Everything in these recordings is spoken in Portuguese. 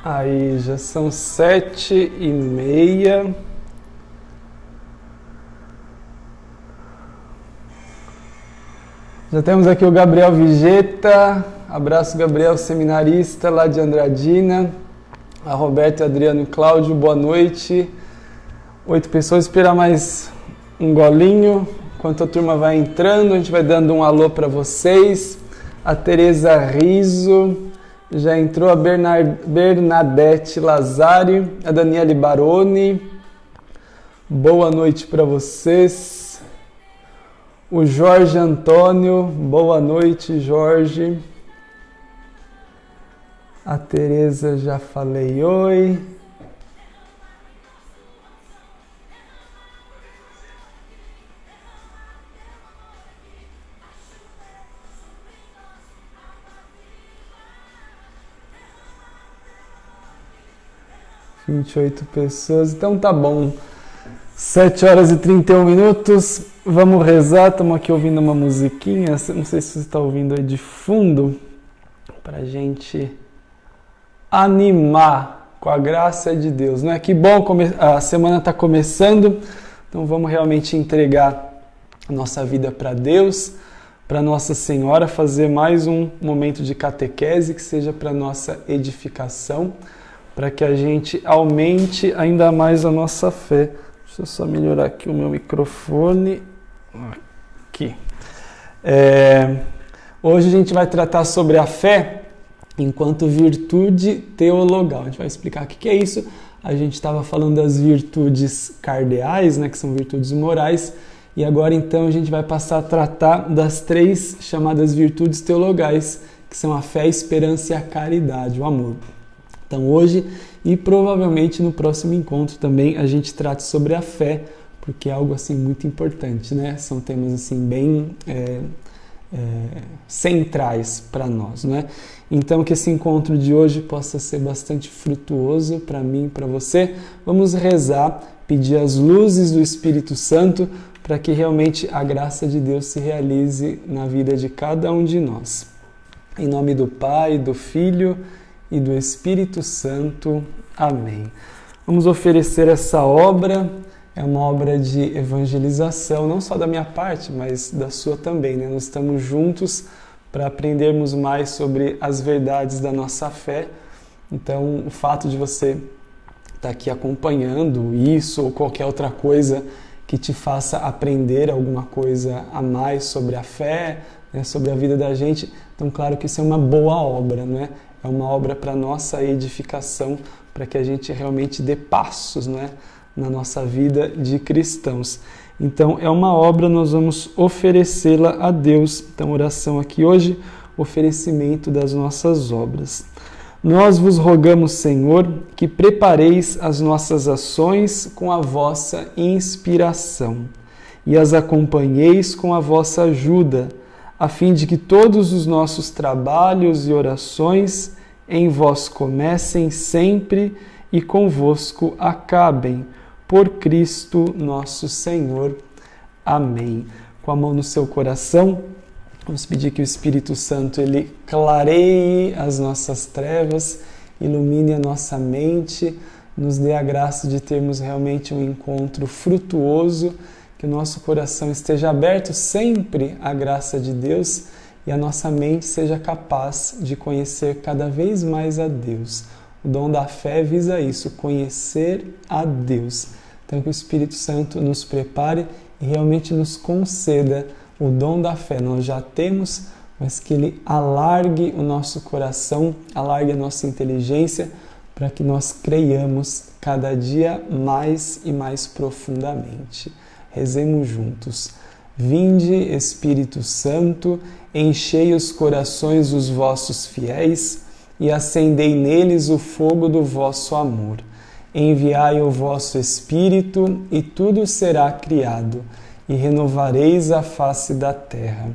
Aí, já são 7h30. Já temos aqui o Gabriel Vigeta. Abraço, Gabriel, seminarista lá de Andradina. A Roberto e Adriano Cláudio, boa noite. 8 pessoas, esperar mais um golinho. Enquanto a turma vai entrando, a gente vai dando um alô para vocês. A Tereza Riso. Já entrou a Bernadette Lazari, a Daniele Baroni. Boa noite para vocês. O Jorge Antônio, boa noite, Jorge. A Tereza, já falei oi. Vinte 28 pessoas, então tá bom. 7h31. Vamos rezar, estamos aqui ouvindo uma musiquinha, não sei se você está ouvindo aí de fundo, pra gente animar com a graça de Deus, né? Que bom, a semana está começando, então vamos realmente entregar a nossa vida para Deus, para Nossa Senhora, fazer mais um momento de catequese que seja para nossa edificação, para que a gente aumente ainda mais a nossa fé. Deixa eu só melhorar aqui o meu microfone. Aqui. Hoje a gente vai tratar sobre a fé enquanto virtude teologal. A gente vai explicar o que é isso. A gente estava falando das virtudes cardeais, né, que são virtudes morais, e agora então a gente vai passar a tratar das 3 chamadas virtudes teologais, que são a fé, a esperança e a caridade, o amor. Então hoje e provavelmente no próximo encontro também a gente trata sobre a fé, porque é algo assim muito importante, né? São temas assim bem centrais para nós, né? Então que esse encontro de hoje possa ser bastante frutuoso para mim e para você. Vamos rezar, pedir as luzes do Espírito Santo para que realmente a graça de Deus se realize na vida de cada um de nós. Em nome do Pai, do Filho e do Espírito Santo. Amém. Vamos oferecer essa obra, é uma obra de evangelização, não só da minha parte, mas da sua também, né? Nós estamos juntos para aprendermos mais sobre as verdades da nossa fé. Então, o fato de você estar aqui acompanhando isso ou qualquer outra coisa que te faça aprender alguma coisa a mais sobre a fé, né? Sobre a vida da gente, então, claro que isso é uma boa obra, né? É uma obra para nossa edificação, para que a gente realmente dê passos, né, na nossa vida de cristãos. Então, é uma obra, nós vamos oferecê-la a Deus. Então, oração aqui hoje, oferecimento das nossas obras. Nós vos rogamos, Senhor, que prepareis as nossas ações com a vossa inspiração e as acompanheis com a vossa ajuda, a fim de que todos os nossos trabalhos e orações em vós comecem sempre e convosco acabem. Por Cristo nosso Senhor. Amém. Com a mão no seu coração, vamos pedir que o Espírito Santo ele clareie as nossas trevas, ilumine a nossa mente, nos dê a graça de termos realmente um encontro frutuoso, que o nosso coração esteja aberto sempre à graça de Deus e a nossa mente seja capaz de conhecer cada vez mais a Deus. O dom da fé visa isso, conhecer a Deus. Então que o Espírito Santo nos prepare e realmente nos conceda o dom da fé. Nós já temos, mas que Ele alargue o nosso coração, alargue a nossa inteligência, para que nós creiamos cada dia mais e mais profundamente. Rezemos juntos. Vinde, Espírito Santo, enchei os corações dos vossos fiéis e acendei neles o fogo do vosso amor. Enviai o vosso Espírito e tudo será criado, e renovareis a face da terra.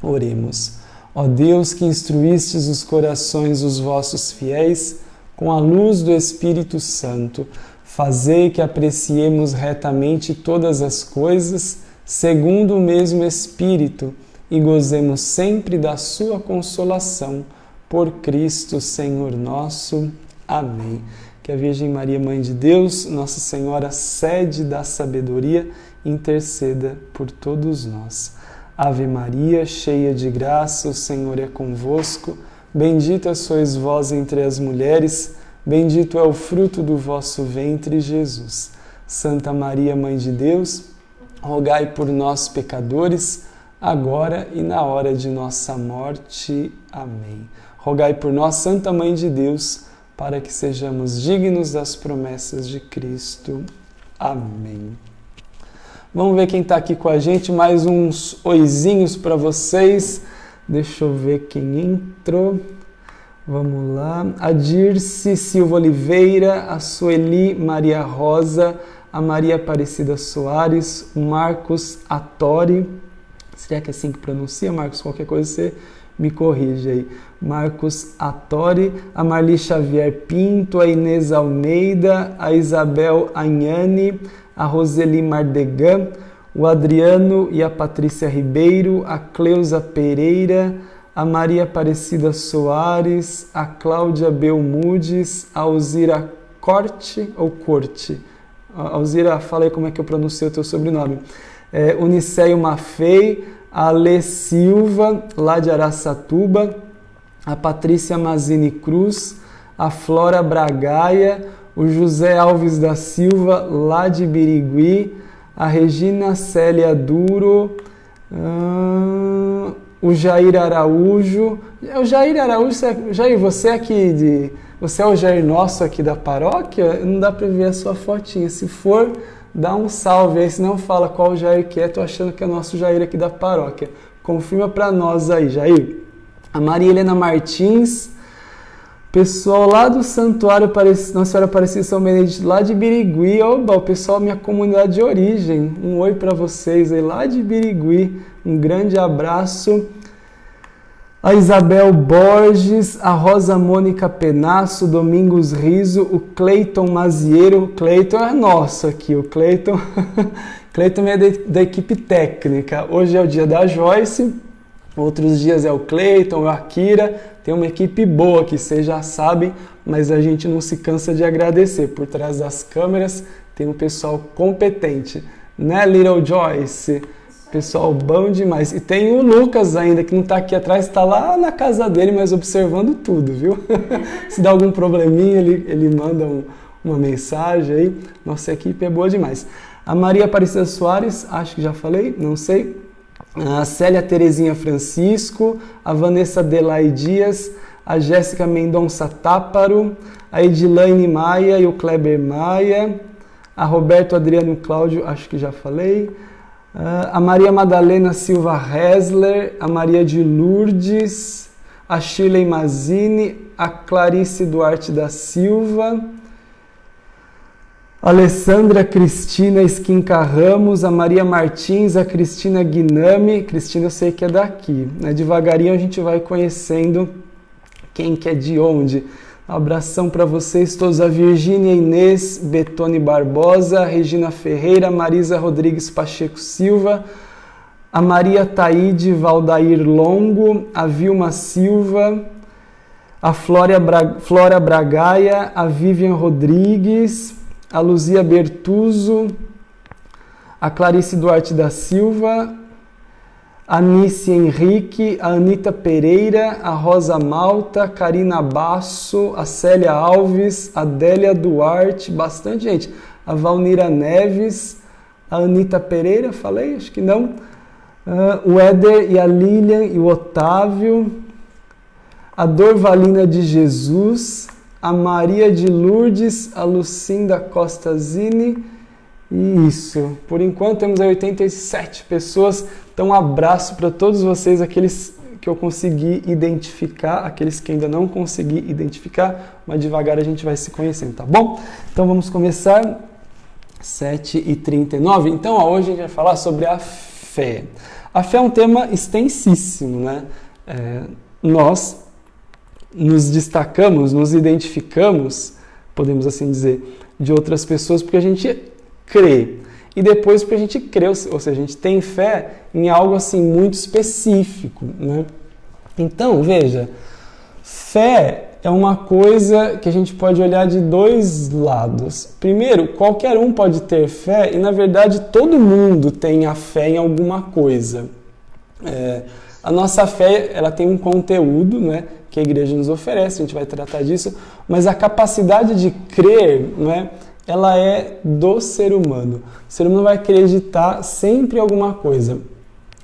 Oremos. Ó Deus, que instruístes os corações dos vossos fiéis com a luz do Espírito Santo, fazei que apreciemos retamente todas as coisas, segundo o mesmo Espírito, e gozemos sempre da sua consolação. Por Cristo, Senhor nosso. Amém. Que a Virgem Maria, Mãe de Deus, Nossa Senhora, sede da sabedoria, interceda por todos nós. Ave Maria, cheia de graça, o Senhor é convosco. Bendita sois vós entre as mulheres, bendito é o fruto do vosso ventre, Jesus. Santa Maria, Mãe de Deus, rogai por nós, pecadores, agora e na hora de nossa morte. Amém. Rogai por nós, Santa Mãe de Deus, para que sejamos dignos das promessas de Cristo. Amém. Vamos ver quem está aqui com a gente, mais uns oizinhos para vocês. Deixa eu ver quem entrou. Vamos lá. A Dirce Silva Oliveira, a Sueli Maria Rosa, a Maria Aparecida Soares, o Marcos Atori. Será que é assim que pronuncia, Marcos? Qualquer coisa você me corrige aí. Marcos Atori, a Marli Xavier Pinto, a Inês Almeida, a Isabel Anhane, a Roseli Mardegan, o Adriano e a Patrícia Ribeiro, a Cleusa Pereira, a Maria Aparecida Soares, a Cláudia Belmudes, a Alzira Corte. Alzira, fala aí como é que eu pronuncio o teu sobrenome. Uniceio Mafei, a Alê Silva, lá de Araçatuba, a Patrícia Mazini Cruz, a Flora Bragaia, o José Alves da Silva, lá de Birigui, a Regina Célia Duro, o Jair Araújo. O Jair Araújo, Jair, você é o Jair nosso aqui da paróquia? Não dá para ver a sua fotinha. Se for, dá um salve aí, senão fala qual Jair que é, tô achando que é nosso Jair aqui da paróquia. Confirma para nós aí, Jair. A Maria Helena Martins, pessoal lá do Santuário Nossa Senhora Aparecida São Benedito, lá de Birigui. Oba, o pessoal, minha comunidade de origem. Um oi para vocês aí, lá de Birigui. Um grande abraço. A Isabel Borges, a Rosa Mônica Penasso, Domingos Riso, o Cleiton Mazieiro. O Cleiton é nosso aqui, o Cleiton. Cleiton é da equipe técnica. Hoje é o dia da Joyce. Outros dias é o Cleiton, a Akira, tem uma equipe boa que vocês já sabem, mas a gente não se cansa de agradecer. Por trás das câmeras tem um pessoal competente, né, Little Joyce? Pessoal bom demais. E tem o Lucas ainda, que não está aqui atrás, está lá na casa dele, mas observando tudo, viu? Se dá algum probleminha, ele manda uma mensagem aí. Nossa equipe é boa demais. A Maria Aparecida Soares, acho que já falei, não sei. A Célia Terezinha Francisco, a Vanessa Delay Dias, a Jéssica Mendonça Táparo, a Edilaine Maia e o Kleber Maia, a Roberto Adriano Cláudio, acho que já falei, a Maria Madalena Silva Hesler, a Maria de Lourdes, a Shirley Mazini, a Clarice Duarte da Silva, a Alessandra Cristina Esquinca Ramos, a Maria Martins, a Cristina Guinami. Cristina eu sei que é daqui, né? Devagarinho a gente vai conhecendo quem que é de onde. Um abração para vocês todos, a Virgínia Inês Betone Barbosa, a Regina Ferreira, Marisa Rodrigues Pacheco Silva, a Maria Taíde Valdair Longo, a Vilma Silva, a Flora Bragaia, a Vivian Rodrigues, a Luzia Bertuzzo, a Clarice Duarte da Silva, a Nice Henrique, a Anita Pereira, a Rosa Malta, Karina Basso, a Célia Alves, a Délia Duarte, bastante gente, a Valnira Neves, a Anita Pereira, falei? Acho que não. O Éder e a Lilian e o Otávio, a Dorvalina de Jesus, a Maria de Lourdes, a Lucinda Costa Zini. Isso, por enquanto temos aí 87 pessoas. Então um abraço para todos vocês, aqueles que eu consegui identificar, aqueles que ainda não consegui identificar, mas devagar a gente vai se conhecendo, tá bom? Então vamos começar, 7h39. Então hoje a gente vai falar sobre a fé. A fé é um tema extensíssimo, né? Nós nos destacamos, nos identificamos, podemos assim dizer, de outras pessoas porque a gente crê. E depois porque a gente crê, ou seja, a gente tem fé em algo assim muito específico, né? Então, veja, fé é uma coisa que a gente pode olhar de dois lados. Primeiro, qualquer um pode ter fé e, na verdade, todo mundo tem a fé em alguma coisa. A nossa fé, ela tem um conteúdo, né, que a igreja nos oferece, a gente vai tratar disso, mas a capacidade de crer, né, ela é do ser humano. O ser humano vai acreditar sempre em alguma coisa.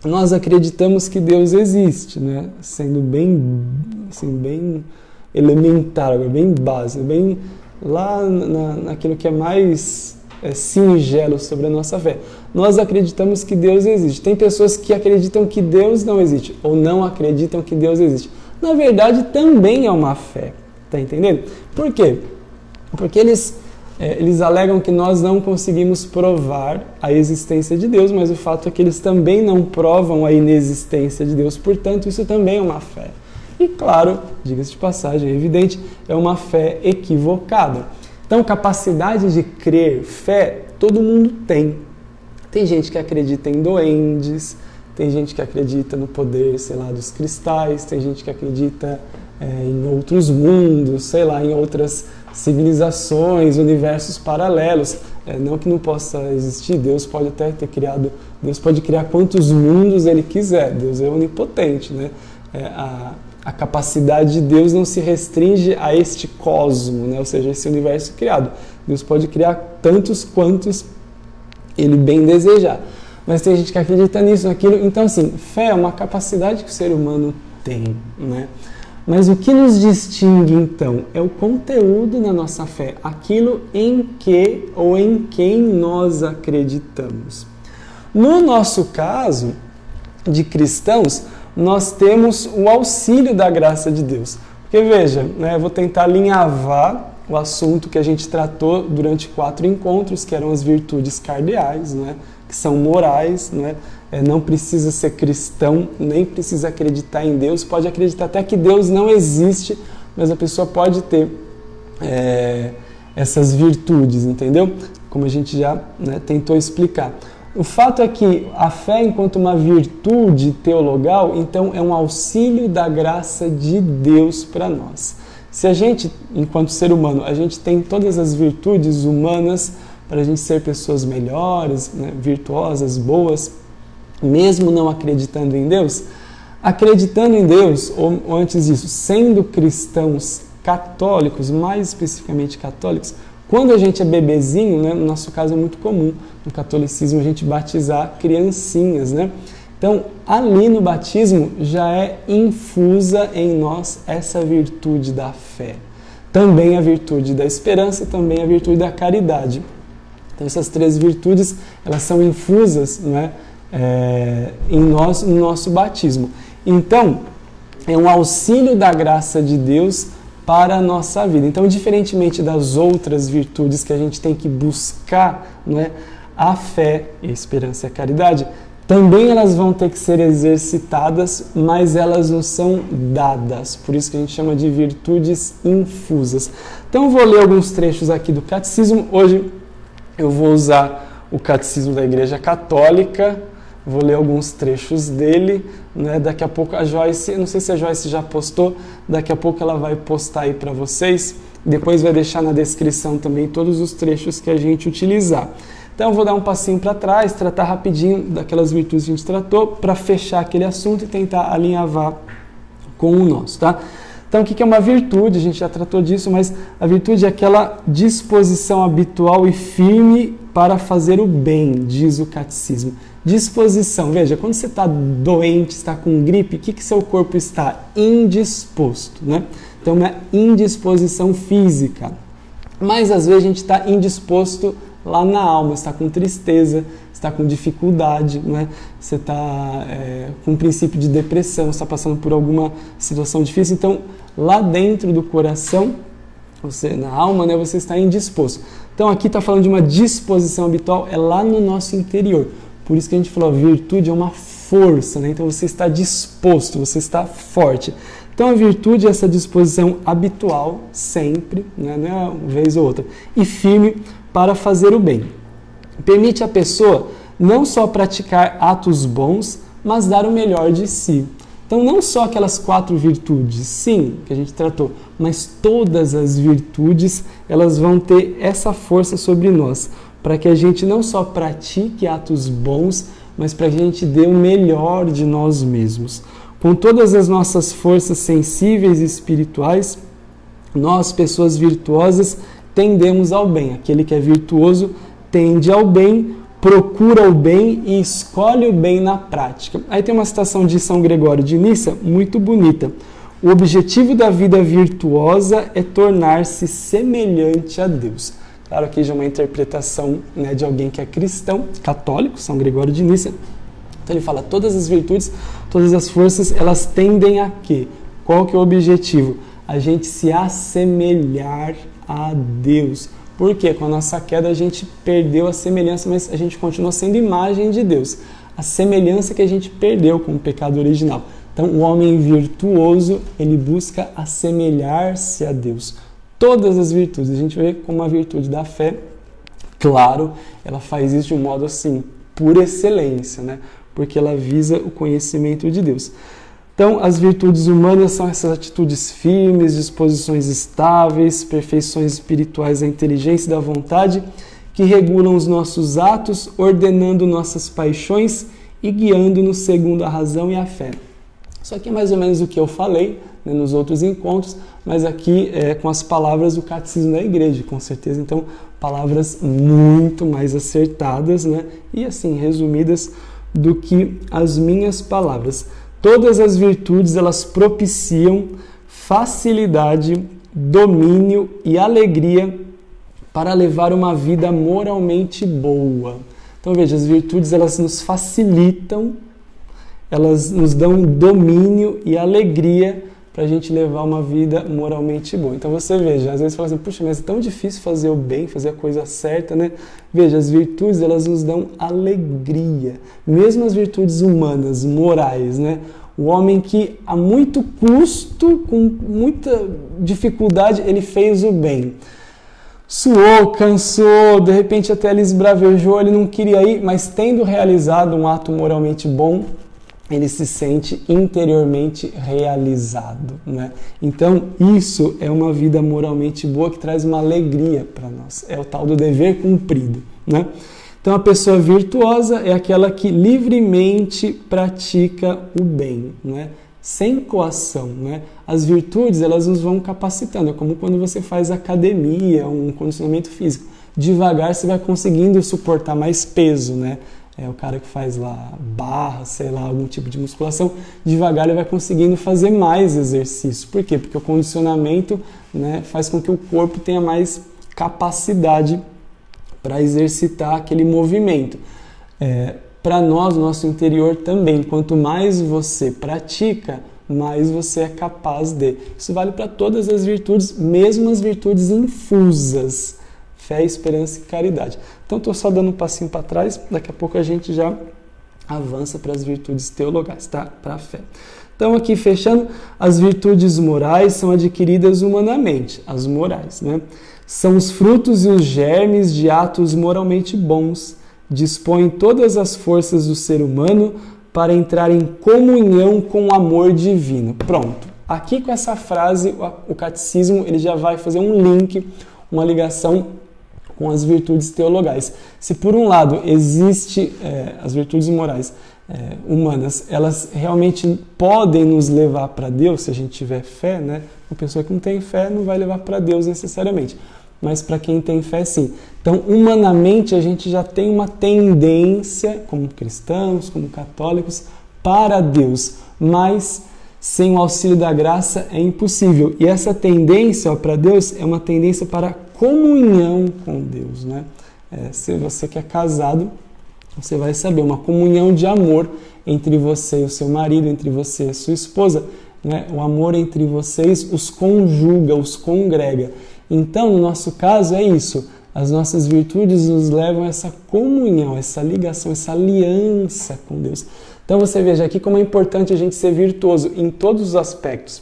Nós acreditamos que Deus existe, né? Sendo bem, assim, bem elementar, bem básico, bem lá naquilo que é mais singelo sobre a nossa fé. Nós acreditamos que Deus existe. Tem pessoas que acreditam que Deus não existe, ou não acreditam que Deus existe. Na verdade, também é uma fé. Tá entendendo? Por quê? Porque eles alegam que nós não conseguimos provar a existência de Deus, mas o fato é que eles também não provam a inexistência de Deus, portanto, isso também é uma fé. E claro, diga-se de passagem, é evidente, é uma fé equivocada. Então, capacidade de crer, fé, todo mundo tem. Tem gente que acredita em duendes, tem gente que acredita no poder, sei lá, dos cristais, tem gente que acredita em outros mundos, sei lá, em outras civilizações, universos paralelos. Não que não possa existir, Deus pode até ter criado, Deus pode criar quantos mundos Ele quiser, Deus é onipotente, né? A capacidade de Deus não se restringe a este cosmo, né? Ou seja, esse universo criado. Deus pode criar tantos quantos Ele bem desejar. Mas tem gente que acredita nisso, naquilo. Então, assim, fé é uma capacidade que o ser humano tem, né? Mas o que nos distingue, então, é o conteúdo da nossa fé, aquilo em que ou em quem nós acreditamos. No nosso caso, de cristãos, nós temos o auxílio da graça de Deus. Porque, veja, né, eu vou tentar alinhavar o assunto que a gente tratou durante 4 encontros, que eram as virtudes cardeais, né, que são morais, né? Não precisa ser cristão, nem precisa acreditar em Deus, pode acreditar até que Deus não existe, mas a pessoa pode ter essas virtudes, entendeu? Como a gente já, né, tentou explicar. O fato é que a fé, enquanto uma virtude teologal, então é um auxílio da graça de Deus para nós. Se a gente, enquanto ser humano, a gente tem todas as virtudes humanas para a gente ser pessoas melhores, né, virtuosas, boas, mesmo não acreditando em Deus, acreditando em Deus, ou antes disso, sendo cristãos católicos, mais especificamente católicos, quando a gente é bebezinho, né, no nosso caso é muito comum, no catolicismo, a gente batizar criancinhas, né? Então, ali no batismo já é infusa em nós essa virtude da fé. Também a virtude da esperança e também a virtude da caridade. Então, essas 3 virtudes, elas são infusas, não é? Em nós, no nosso batismo. Então, é um auxílio da graça de Deus para a nossa vida. Então, diferentemente das outras virtudes que a gente tem que buscar, não é? A fé, a esperança e a caridade, também elas vão ter que ser exercitadas, mas elas não são dadas. Por isso que a gente chama de virtudes infusas. Então, eu vou ler alguns trechos aqui do Catecismo. Hoje eu vou usar o Catecismo da Igreja Católica, vou ler alguns trechos dele, né? Daqui a pouco a Joyce, eu não sei se a Joyce já postou, daqui a pouco ela vai postar aí para vocês, depois vai deixar na descrição também todos os trechos que a gente utilizar. Então eu vou dar um passinho para trás, tratar rapidinho daquelas virtudes que a gente tratou, para fechar aquele assunto e tentar alinhavar com o nosso, tá? Então, o que é uma virtude? A gente já tratou disso, mas a virtude é aquela disposição habitual e firme para fazer o bem, diz o Catecismo. Disposição. Veja, quando você está doente, está com gripe, o que seu corpo está? Indisposto, né? Então, uma indisposição física. Mas, às vezes, a gente está indisposto lá na alma, está com tristeza, está com dificuldade, né? Você está com um princípio de depressão, está passando por alguma situação difícil. Então, lá dentro do coração, na alma, né, você está indisposto. Então, aqui está falando de uma disposição habitual, é lá no nosso interior. Por isso que a gente falou, a virtude é uma força, né? Então, você está disposto, você está forte. Então, a virtude é essa disposição habitual, sempre, né? Não é uma vez ou outra, e firme para fazer o bem. Permite à pessoa não só praticar atos bons, mas dar o melhor de si. Então, não só aquelas 4 virtudes, sim, que a gente tratou, mas todas as virtudes, elas vão ter essa força sobre nós, para que a gente não só pratique atos bons, mas para que a gente dê o melhor de nós mesmos. Com todas as nossas forças sensíveis e espirituais, nós, pessoas virtuosas, tendemos ao bem. Aquele que é virtuoso tende ao bem, procura o bem e escolhe o bem na prática. Aí tem uma citação de São Gregório de Nissa muito bonita. O objetivo da vida virtuosa é tornar-se semelhante a Deus. Claro que já é uma interpretação, né, de alguém que é cristão, católico, São Gregório de Nissa. Então ele fala, todas as virtudes, todas as forças, elas tendem a quê? Qual que é o objetivo? A gente se assemelhar a Deus. Por quê? Com a nossa queda a gente perdeu a semelhança, mas a gente continua sendo imagem de Deus. A semelhança que a gente perdeu com o pecado original. Então o homem virtuoso, ele busca assemelhar-se a Deus. Todas as virtudes, a gente vê como a virtude da fé, claro, ela faz isso de um modo assim, por excelência, né? Porque ela visa o conhecimento de Deus. Então, as virtudes humanas são essas atitudes firmes, disposições estáveis, perfeições espirituais da inteligência e da vontade, que regulam os nossos atos, ordenando nossas paixões e guiando-nos segundo a razão e a fé. Isso aqui é mais ou menos o que eu falei, né, nos outros encontros, mas aqui com as palavras do Catecismo da Igreja, com certeza. Então, palavras muito mais acertadas, né, e assim, resumidas do que as minhas palavras. Todas as virtudes, elas propiciam facilidade, domínio e alegria para levar uma vida moralmente boa. Então, veja, as virtudes, elas nos facilitam, elas nos dão domínio e alegria para a gente levar uma vida moralmente boa. Então você veja, às vezes fala assim, puxa, mas é tão difícil fazer o bem, fazer a coisa certa, né? Veja, as virtudes, elas nos dão alegria. Mesmo as virtudes humanas, morais, né? O homem que a muito custo, com muita dificuldade, ele fez o bem. Suou, cansou, de repente até ele esbravejou, ele não queria ir, mas tendo realizado um ato moralmente bom, ele se sente interiormente realizado, né? Então, isso é uma vida moralmente boa que traz uma alegria para nós. É o tal do dever cumprido, né? Então, a pessoa virtuosa é aquela que livremente pratica o bem, né? Sem coação, né? As virtudes, elas nos vão capacitando. É como quando você faz academia, um condicionamento físico. Devagar você vai conseguindo suportar mais peso, né? É o cara que faz lá barra, sei lá, algum tipo de musculação, devagar ele vai conseguindo fazer mais exercício. Por quê? Porque o condicionamento, né, faz com que o corpo tenha mais capacidade para exercitar aquele movimento. Para nós, nosso interior também, quanto mais você pratica, mais você é capaz de. Isso vale para todas as virtudes, mesmo as virtudes infusas. Fé, esperança e caridade. Então, estou só dando um passinho para trás, daqui a pouco a gente já avança para as virtudes teologais, tá? Para a fé. Então, aqui fechando, as virtudes morais são adquiridas humanamente, as morais, né? São os frutos e os germes de atos moralmente bons, dispõem todas as forças do ser humano para entrar em comunhão com o amor divino. Pronto. Aqui com essa frase, o catecismo ele já vai fazer um link, uma ligação com as virtudes teologais. Se por um lado existe as virtudes morais humanas, elas realmente podem nos levar para Deus, se a gente tiver fé, né? Uma pessoa que não tem fé não vai levar para Deus necessariamente, mas para quem tem fé, sim. Então, humanamente, a gente já tem uma tendência, como cristãos, como católicos, para Deus, mas sem o auxílio da graça é impossível. E essa tendência para Deus é uma tendência para comunhão com Deus, né? Se você que é casado, você vai saber, uma comunhão de amor entre você e o seu marido, entre você e a sua esposa, né? O amor entre vocês os conjuga, os congrega. Então, no nosso caso, é isso. As nossas virtudes nos levam a essa comunhão, essa ligação, essa aliança com Deus. Então você veja aqui como é importante a gente ser virtuoso em todos os aspectos.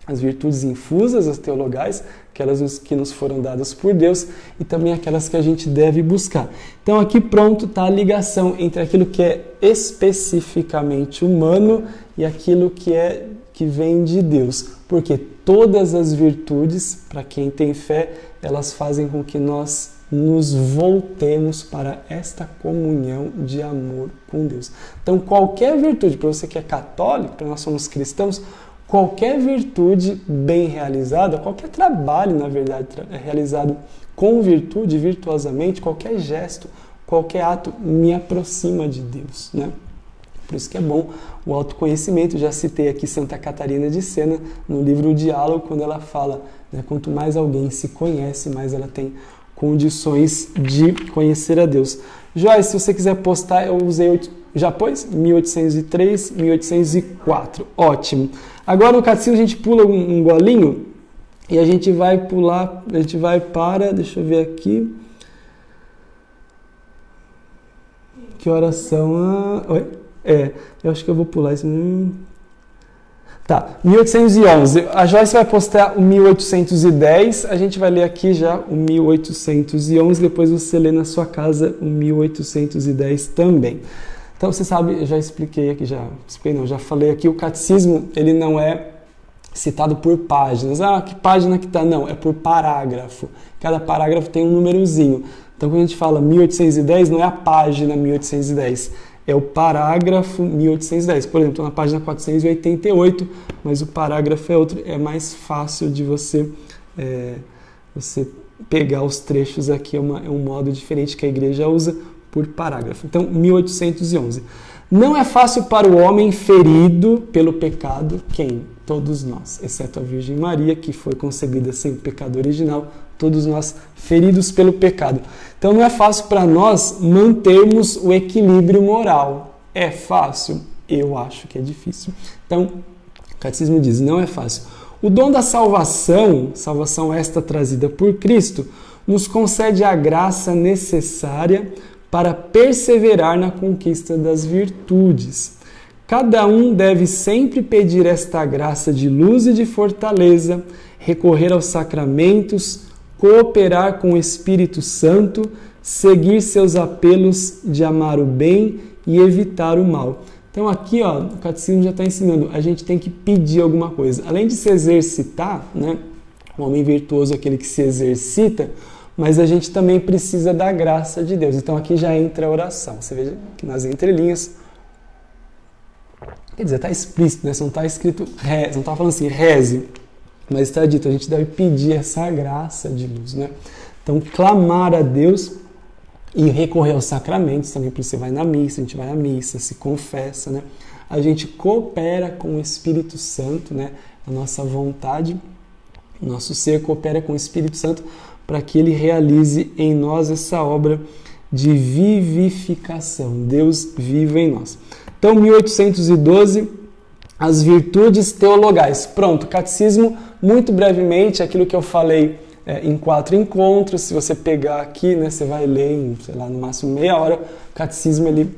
As virtudes infusas, as teologais, aquelas que nos foram dadas por Deus e também aquelas que a gente deve buscar. Então aqui pronto está a ligação entre aquilo que é especificamente humano e aquilo que vem de Deus. Porque todas as virtudes, para quem tem fé, elas fazem com que nós nos voltemos para esta comunhão de amor com Deus. Então, qualquer virtude, para você que é católico, para nós somos cristãos, qualquer virtude bem realizada, qualquer trabalho, na verdade, realizado com virtude, virtuosamente, qualquer gesto, qualquer ato me aproxima de Deus, né? Por isso que é bom o autoconhecimento. Já citei aqui Santa Catarina de Sena no livro O Diálogo, quando ela fala, né, quanto mais alguém se conhece, mais ela tem condições de conhecer a Deus. Joyce, se você quiser postar, eu usei, já pôs? 1803, 1804. Ótimo. Agora o catecismo a gente pula um golinho e a gente vai pular, a gente vai para, deixa eu ver aqui. Que horas são? Oi? Eu acho que eu vou pular isso. Tá, 1811. A Joyce vai postar o 1810, a gente vai ler aqui já o 1811, depois você lê na sua casa o 1810 também. Então você sabe, eu já expliquei aqui, já falei aqui, o catecismo, ele não é citado por páginas. Ah, que página que tá? Não, é por parágrafo. Cada parágrafo tem um númerozinho. Então quando a gente fala 1810, não é a página 1810. É o parágrafo 1810. Por exemplo, na página 488, mas o parágrafo é outro. É mais fácil de você pegar os trechos aqui. É um modo diferente que a igreja usa por parágrafo. Então, 1811. Não é fácil para o homem ferido pelo pecado, quem? Todos nós, exceto a Virgem Maria, que foi concebida sem o pecado original, todos nós feridos pelo pecado. Então não é fácil para nós mantermos o equilíbrio moral. É fácil? Eu acho que é difícil. Então, o catecismo diz, não é fácil. O dom da salvação esta trazida por Cristo, nos concede a graça necessária para perseverar na conquista das virtudes. Cada um deve sempre pedir esta graça de luz e de fortaleza, recorrer aos sacramentos, cooperar com o Espírito Santo, seguir seus apelos de amar o bem e evitar o mal. Então aqui, o catecismo já está ensinando, a gente tem que pedir alguma coisa. Além de se exercitar, né? O homem virtuoso é aquele que se exercita, mas a gente também precisa da graça de Deus. Então aqui já entra a oração. Você veja que nas entrelinhas, quer dizer, está explícito, né? Não está escrito reze, não está falando assim, reze, mas está dito, a gente deve pedir essa graça de luz, né? Então, clamar a Deus e recorrer aos sacramentos também, porque você vai na missa, a gente vai à missa, se confessa, né? A gente coopera com o Espírito Santo, né? A nossa vontade, o nosso ser coopera com o Espírito Santo para que ele realize em nós essa obra de vivificação. Deus vive em nós. Então, 1812, as virtudes teologais. Pronto, catecismo, muito brevemente, aquilo que eu falei em 4 encontros. Se você pegar aqui, né, você vai ler em, sei lá, no máximo meia hora. O catecismo, ele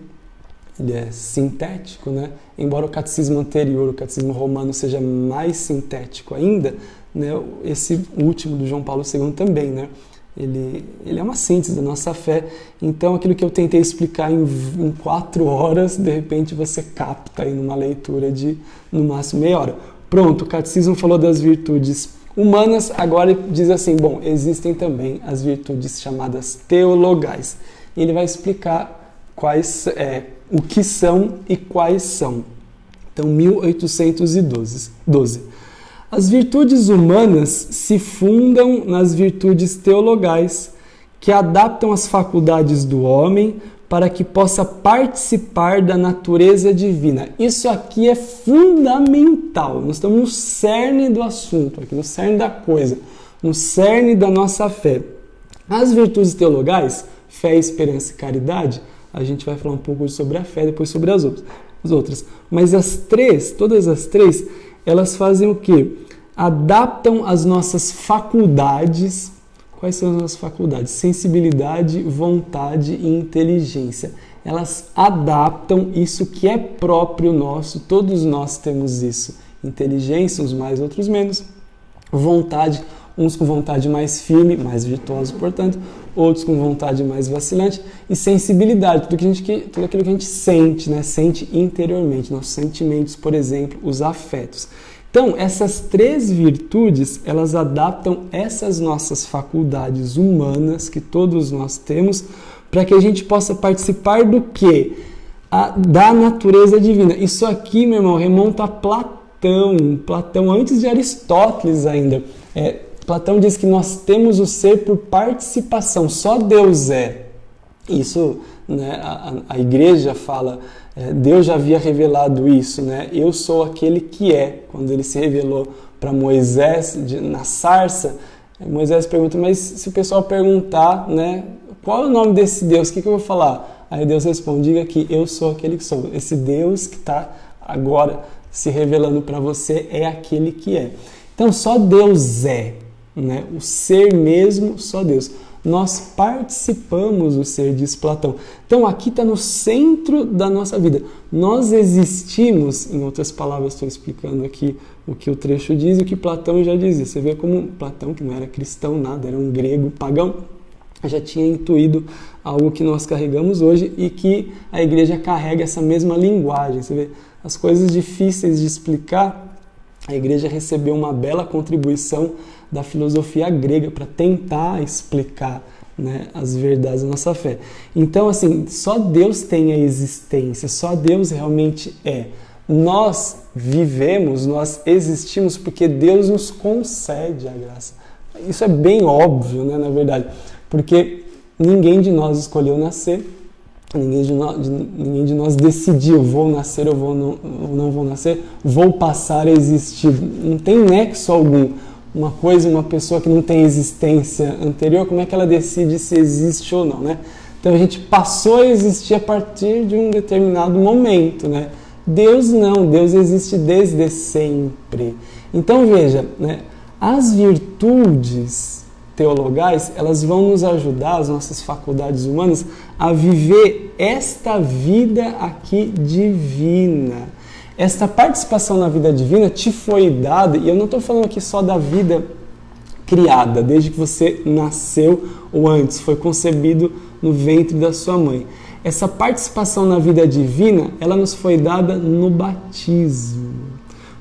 é sintético, né? Embora o catecismo anterior, o catecismo romano, seja mais sintético ainda, né? Esse último do João Paulo II também, né? Ele é uma síntese da nossa fé. Então, aquilo que eu tentei explicar em 4 horas, de repente você capta aí numa leitura de, no máximo, meia hora. Pronto, o catecismo falou das virtudes humanas, agora diz assim, bom, existem também as virtudes chamadas teologais. E ele vai explicar o que são e quais são. Então, 1812. As virtudes humanas se fundam nas virtudes teologais, que adaptam as faculdades do homem para que possa participar da natureza divina. Isso aqui é fundamental. Nós estamos no cerne do assunto, aqui no cerne da coisa, no cerne da nossa fé. As virtudes teologais, fé, esperança e caridade, a gente vai falar um pouco sobre a fé, depois sobre as outras. Mas todas as três, elas fazem o quê? Adaptam as nossas faculdades. Quais são as nossas faculdades? Sensibilidade, vontade e inteligência. Elas adaptam isso que é próprio nosso, todos nós temos isso. Inteligência, uns mais, outros menos. Vontade, uns com vontade mais firme, mais virtuosa, portanto, outros com vontade mais vacilante. E sensibilidade, tudo aquilo que a gente sente, né? Sente interiormente, nossos sentimentos, por exemplo, os afetos. Então, essas três virtudes, elas adaptam essas nossas faculdades humanas que todos nós temos para que a gente possa participar do quê? Da natureza divina. Isso aqui, meu irmão, remonta a Platão antes de Aristóteles ainda. Platão diz que nós temos o ser por participação, só Deus é. Isso, né, a igreja fala, Deus já havia revelado isso, né? Eu sou aquele que é. Quando ele se revelou para Moisés na sarça, Moisés pergunta, mas se o pessoal perguntar, né, qual é o nome desse Deus, o que eu vou falar? Aí Deus responde, diga que eu sou aquele que sou. Esse Deus que está agora se revelando para você é aquele que é. Então só Deus é, né? O ser mesmo, só Deus. Nós participamos do ser, diz Platão. Então aqui está no centro da nossa vida. Nós existimos, em outras palavras, estou explicando aqui o que o trecho diz e o que Platão já dizia. Você vê como Platão, que não era cristão, nada, era um grego pagão, já tinha intuído algo que nós carregamos hoje e que a igreja carrega essa mesma linguagem. Você vê, as coisas difíceis de explicar, a igreja recebeu uma bela contribuição da filosofia grega para tentar explicar, né, as verdades da nossa fé. Então, assim, só Deus tem a existência, só Deus realmente é. Nós vivemos, nós existimos porque Deus nos concede a graça. Isso é bem óbvio, né, na verdade, porque ninguém de nós escolheu nascer, ninguém de nós decidiu, vou nascer ou não vou nascer, vou passar a existir. Não tem nexo algum. Uma pessoa que não tem existência anterior, como é que ela decide se existe ou não, né? Então a gente passou a existir a partir de um determinado momento, né? Deus não, Deus existe desde sempre. Então veja, né? As virtudes teologais, elas vão nos ajudar, as nossas faculdades humanas, a viver esta vida aqui divina. Esta participação na vida divina te foi dada, e eu não estou falando aqui só da vida criada, desde que você nasceu ou antes, foi concebido no ventre da sua mãe. Essa participação na vida divina, ela nos foi dada no batismo.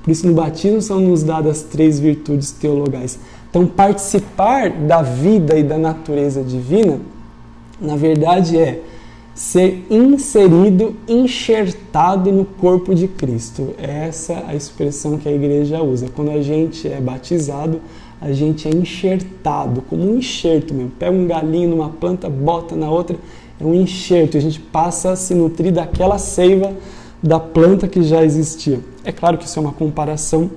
Por isso, no batismo são nos dadas 3 virtudes teologais. Então, participar da vida e da natureza divina, na verdade, é ser inserido, enxertado no corpo de Cristo. Essa é a expressão que a igreja usa. Quando a gente é batizado, a gente é enxertado, como um enxerto mesmo. Pega um galinho numa planta, bota na outra, é um enxerto. A gente passa a se nutrir daquela seiva da planta que já existia. É claro que isso é uma comparação,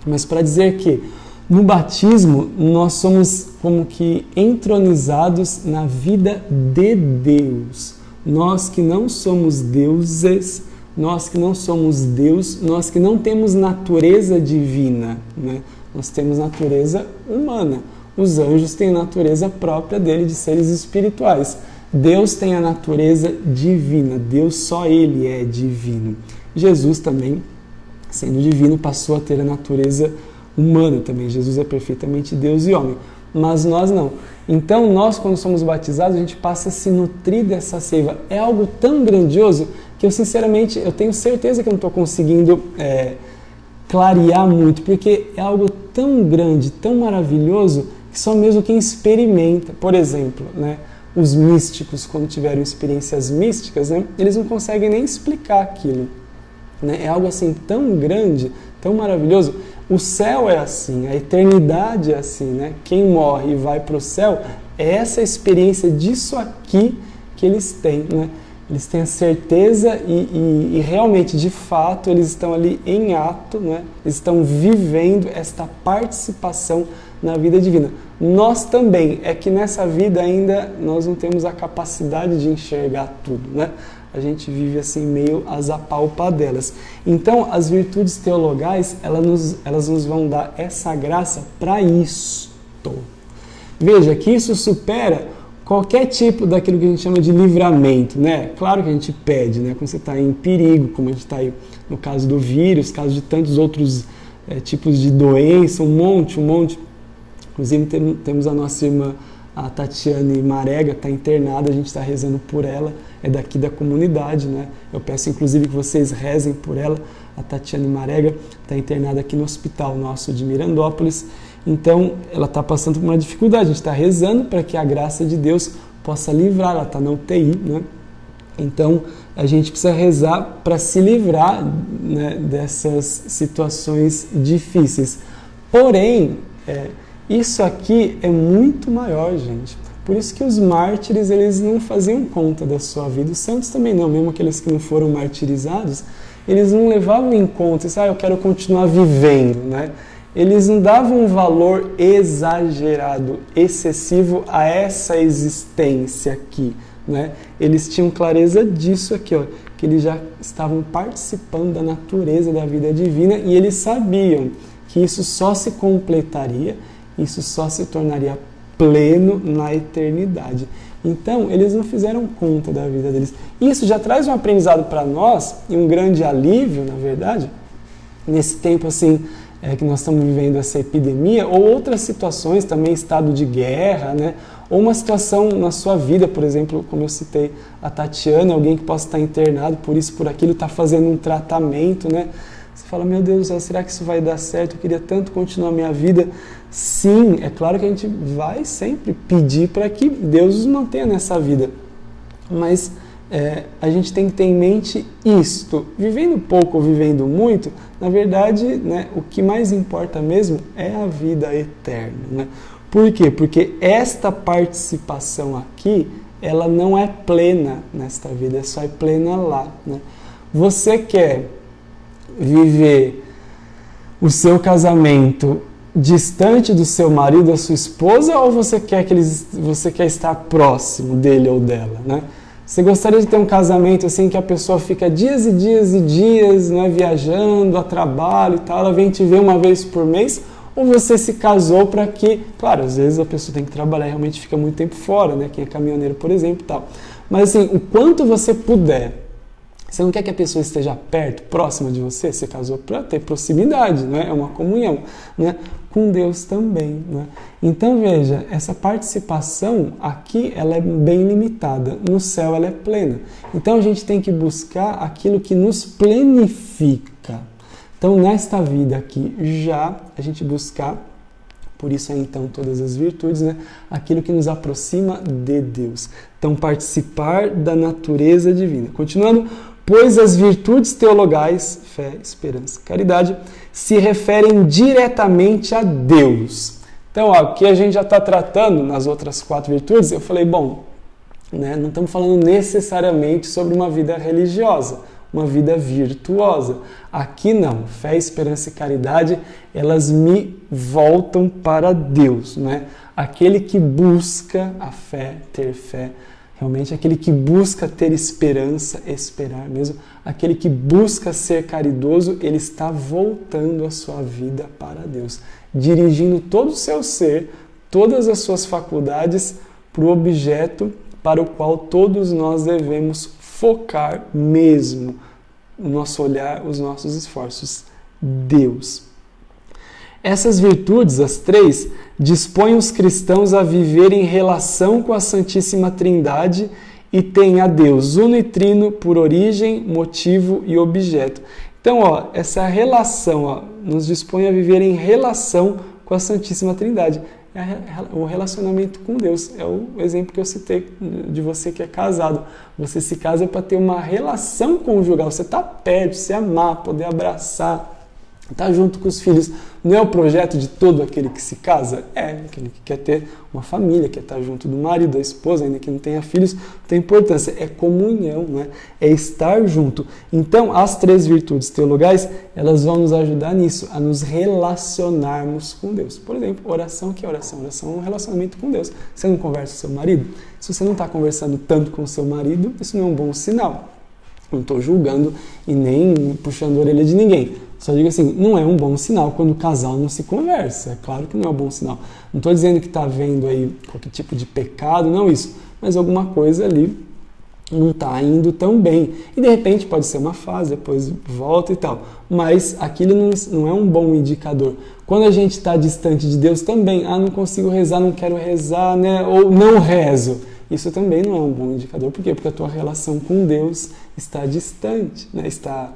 mas para dizer que no batismo nós somos como que entronizados na vida de Deus. Nós que não somos deuses, nós que não somos Deus, nós que não temos natureza divina, né? Nós temos natureza humana. Os anjos têm a natureza própria dele de seres espirituais. Deus tem a natureza divina. Deus, só Ele é divino. Jesus também, sendo divino, passou a ter a natureza humana também. Jesus é perfeitamente Deus e homem. Mas nós não. Então nós, quando somos batizados, a gente passa a se nutrir dessa seiva. É algo tão grandioso que eu, sinceramente, eu tenho certeza que eu não estou conseguindo clarear muito, porque é algo tão grande, tão maravilhoso, que só mesmo quem experimenta, por exemplo, né, os místicos, quando tiveram experiências místicas, né, eles não conseguem nem explicar aquilo. Né? É algo assim tão grande, tão maravilhoso. O céu é assim, a eternidade é assim, né? Quem morre e vai para o céu, é essa experiência disso aqui que eles têm, né? Eles têm a certeza e realmente, de fato, eles estão ali em ato, né? Eles estão vivendo esta participação na vida divina. Nós também, é que nessa vida ainda nós não temos a capacidade de enxergar tudo, né? A gente vive assim meio às apalpadelas. Então, as virtudes teologais, elas nos vão dar essa graça para isto. Veja que isso supera qualquer tipo daquilo que a gente chama de livramento, né? Claro que a gente pede, né? Quando você está em perigo, como a gente está aí no caso do vírus, caso de tantos outros tipos de doença, um monte. Inclusive temos a nossa irmã, a Tatiane Marega, está internada, a gente está rezando por ela, é daqui da comunidade, né? Eu peço inclusive que vocês rezem por ela. A Tatiane Marega está internada aqui no hospital nosso de Mirandópolis. Então, ela está passando por uma dificuldade, a gente está rezando para que a graça de Deus possa livrar, ela está na UTI, né? Então, a gente precisa rezar para se livrar, né, dessas situações difíceis. Porém, isso aqui é muito maior, gente. Por isso que os mártires, eles não faziam conta da sua vida, os santos também não, mesmo aqueles que não foram martirizados, eles não levavam em conta, eu quero continuar vivendo, né? Eles não davam um valor exagerado, excessivo a essa existência aqui, né? Eles tinham clareza disso aqui, ó, que eles já estavam participando da natureza da vida divina e eles sabiam que isso só se completaria, isso só se tornaria pleno na eternidade. Então, eles não fizeram conta da vida deles. Isso já traz um aprendizado para nós e um grande alívio, na verdade, nesse tempo assim, que nós estamos vivendo essa epidemia, ou outras situações também, estado de guerra, né? Ou uma situação na sua vida, por exemplo, como eu citei a Tatiana, alguém que possa estar internado por isso, por aquilo, está fazendo um tratamento, né? Você fala, meu Deus, será que isso vai dar certo? Eu queria tanto continuar a minha vida. Sim, é claro que a gente vai sempre pedir para que Deus nos mantenha nessa vida, mas a gente tem que ter em mente isto, vivendo pouco ou vivendo muito, na verdade, né, o que mais importa mesmo é a vida eterna, né? Por quê? Porque esta participação aqui, ela não é plena nesta vida, só é plena lá, né? Você quer viver o seu casamento distante do seu marido, da sua esposa, ou você quer estar próximo dele ou dela, né? Você gostaria de ter um casamento assim que a pessoa fica dias e dias e dias, né, viajando a trabalho e tal, ela vem te ver uma vez por mês, ou você se casou para que, claro, às vezes a pessoa tem que trabalhar e realmente fica muito tempo fora, né, quem é caminhoneiro, por exemplo, e tal. Mas assim, o quanto você puder, você não quer que a pessoa esteja perto, próxima de você, você casou para ter proximidade, né? É uma comunhão, né? Com Deus também, né? Então veja, essa participação aqui ela é bem limitada, no céu ela é plena. Então a gente tem que buscar aquilo que nos plenifica. Então nesta vida aqui já a gente buscar, por isso aí então todas as virtudes, né? Aquilo que nos aproxima de Deus. Então participar da natureza divina. Continuando, pois as virtudes teologais, fé, esperança, caridade, se referem diretamente a Deus. Então, o que a gente já está tratando nas outras 4 virtudes, eu falei, bom, né, não estamos falando necessariamente sobre uma vida religiosa, uma vida virtuosa. Aqui não, fé, esperança e caridade, elas me voltam para Deus, né? Aquele que busca a fé, ter fé, realmente aquele que busca ter esperança, esperar mesmo, aquele que busca ser caridoso, ele está voltando a sua vida para Deus, dirigindo todo o seu ser, todas as suas faculdades para o objeto para o qual todos nós devemos focar mesmo o nosso olhar, os nossos esforços, Deus. Essas virtudes, as 3, dispõem os cristãos a viver em relação com a Santíssima Trindade e têm a Deus uno e trino por origem, motivo e objeto. Então, essa relação nos dispõe a viver em relação com a Santíssima Trindade. O relacionamento com Deus. É o exemplo que eu citei de você que é casado. Você se casa para ter uma relação conjugal. Você está perto, se amar, poder abraçar, Estar junto com os filhos não é o projeto de todo aquele que se casa? É, aquele que quer ter uma família, quer estar junto do marido, da esposa, ainda que não tenha filhos, tem importância. É comunhão, né? É estar junto. Então, as 3 virtudes teologais, elas vão nos ajudar nisso, a nos relacionarmos com Deus. Por exemplo, oração, o que é oração? Oração é um relacionamento com Deus. Você não conversa com seu marido? Se você não está conversando tanto com o seu marido, isso não é um bom sinal. Não estou julgando e nem puxando a orelha de ninguém. Só digo assim, não é um bom sinal quando o casal não se conversa. É claro que não é um bom sinal. Não estou dizendo que está havendo aí qualquer tipo de pecado, não isso. Mas alguma coisa ali não está indo tão bem. E de repente pode ser uma fase, depois volta e tal. Mas aquilo não é um bom indicador. Quando a gente está distante de Deus também, não consigo rezar, não quero rezar, né? Ou não rezo. Isso também não é um bom indicador. Por quê? Porque a tua relação com Deus está distante, né? Está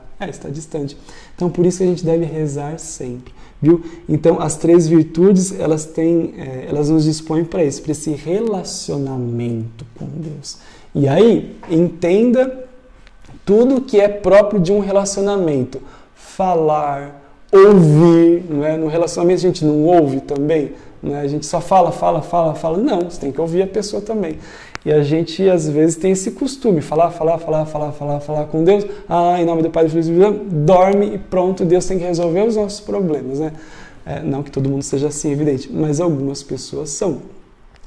distante. Então, por isso que a gente deve rezar sempre, viu? Então, as 3 virtudes, elas nos dispõem para isso, para esse relacionamento com Deus. E aí, entenda tudo que é próprio de um relacionamento. Falar, ouvir, não é? No relacionamento a gente não ouve também, não é? A gente só fala. Não, você tem que ouvir a pessoa também. E a gente, às vezes, tem esse costume, falar com Deus. Em nome do Pai, do Filho e do Espírito Santo, dorme e pronto, Deus tem que resolver os nossos problemas, né? Não que todo mundo seja assim, evidente, mas algumas pessoas são.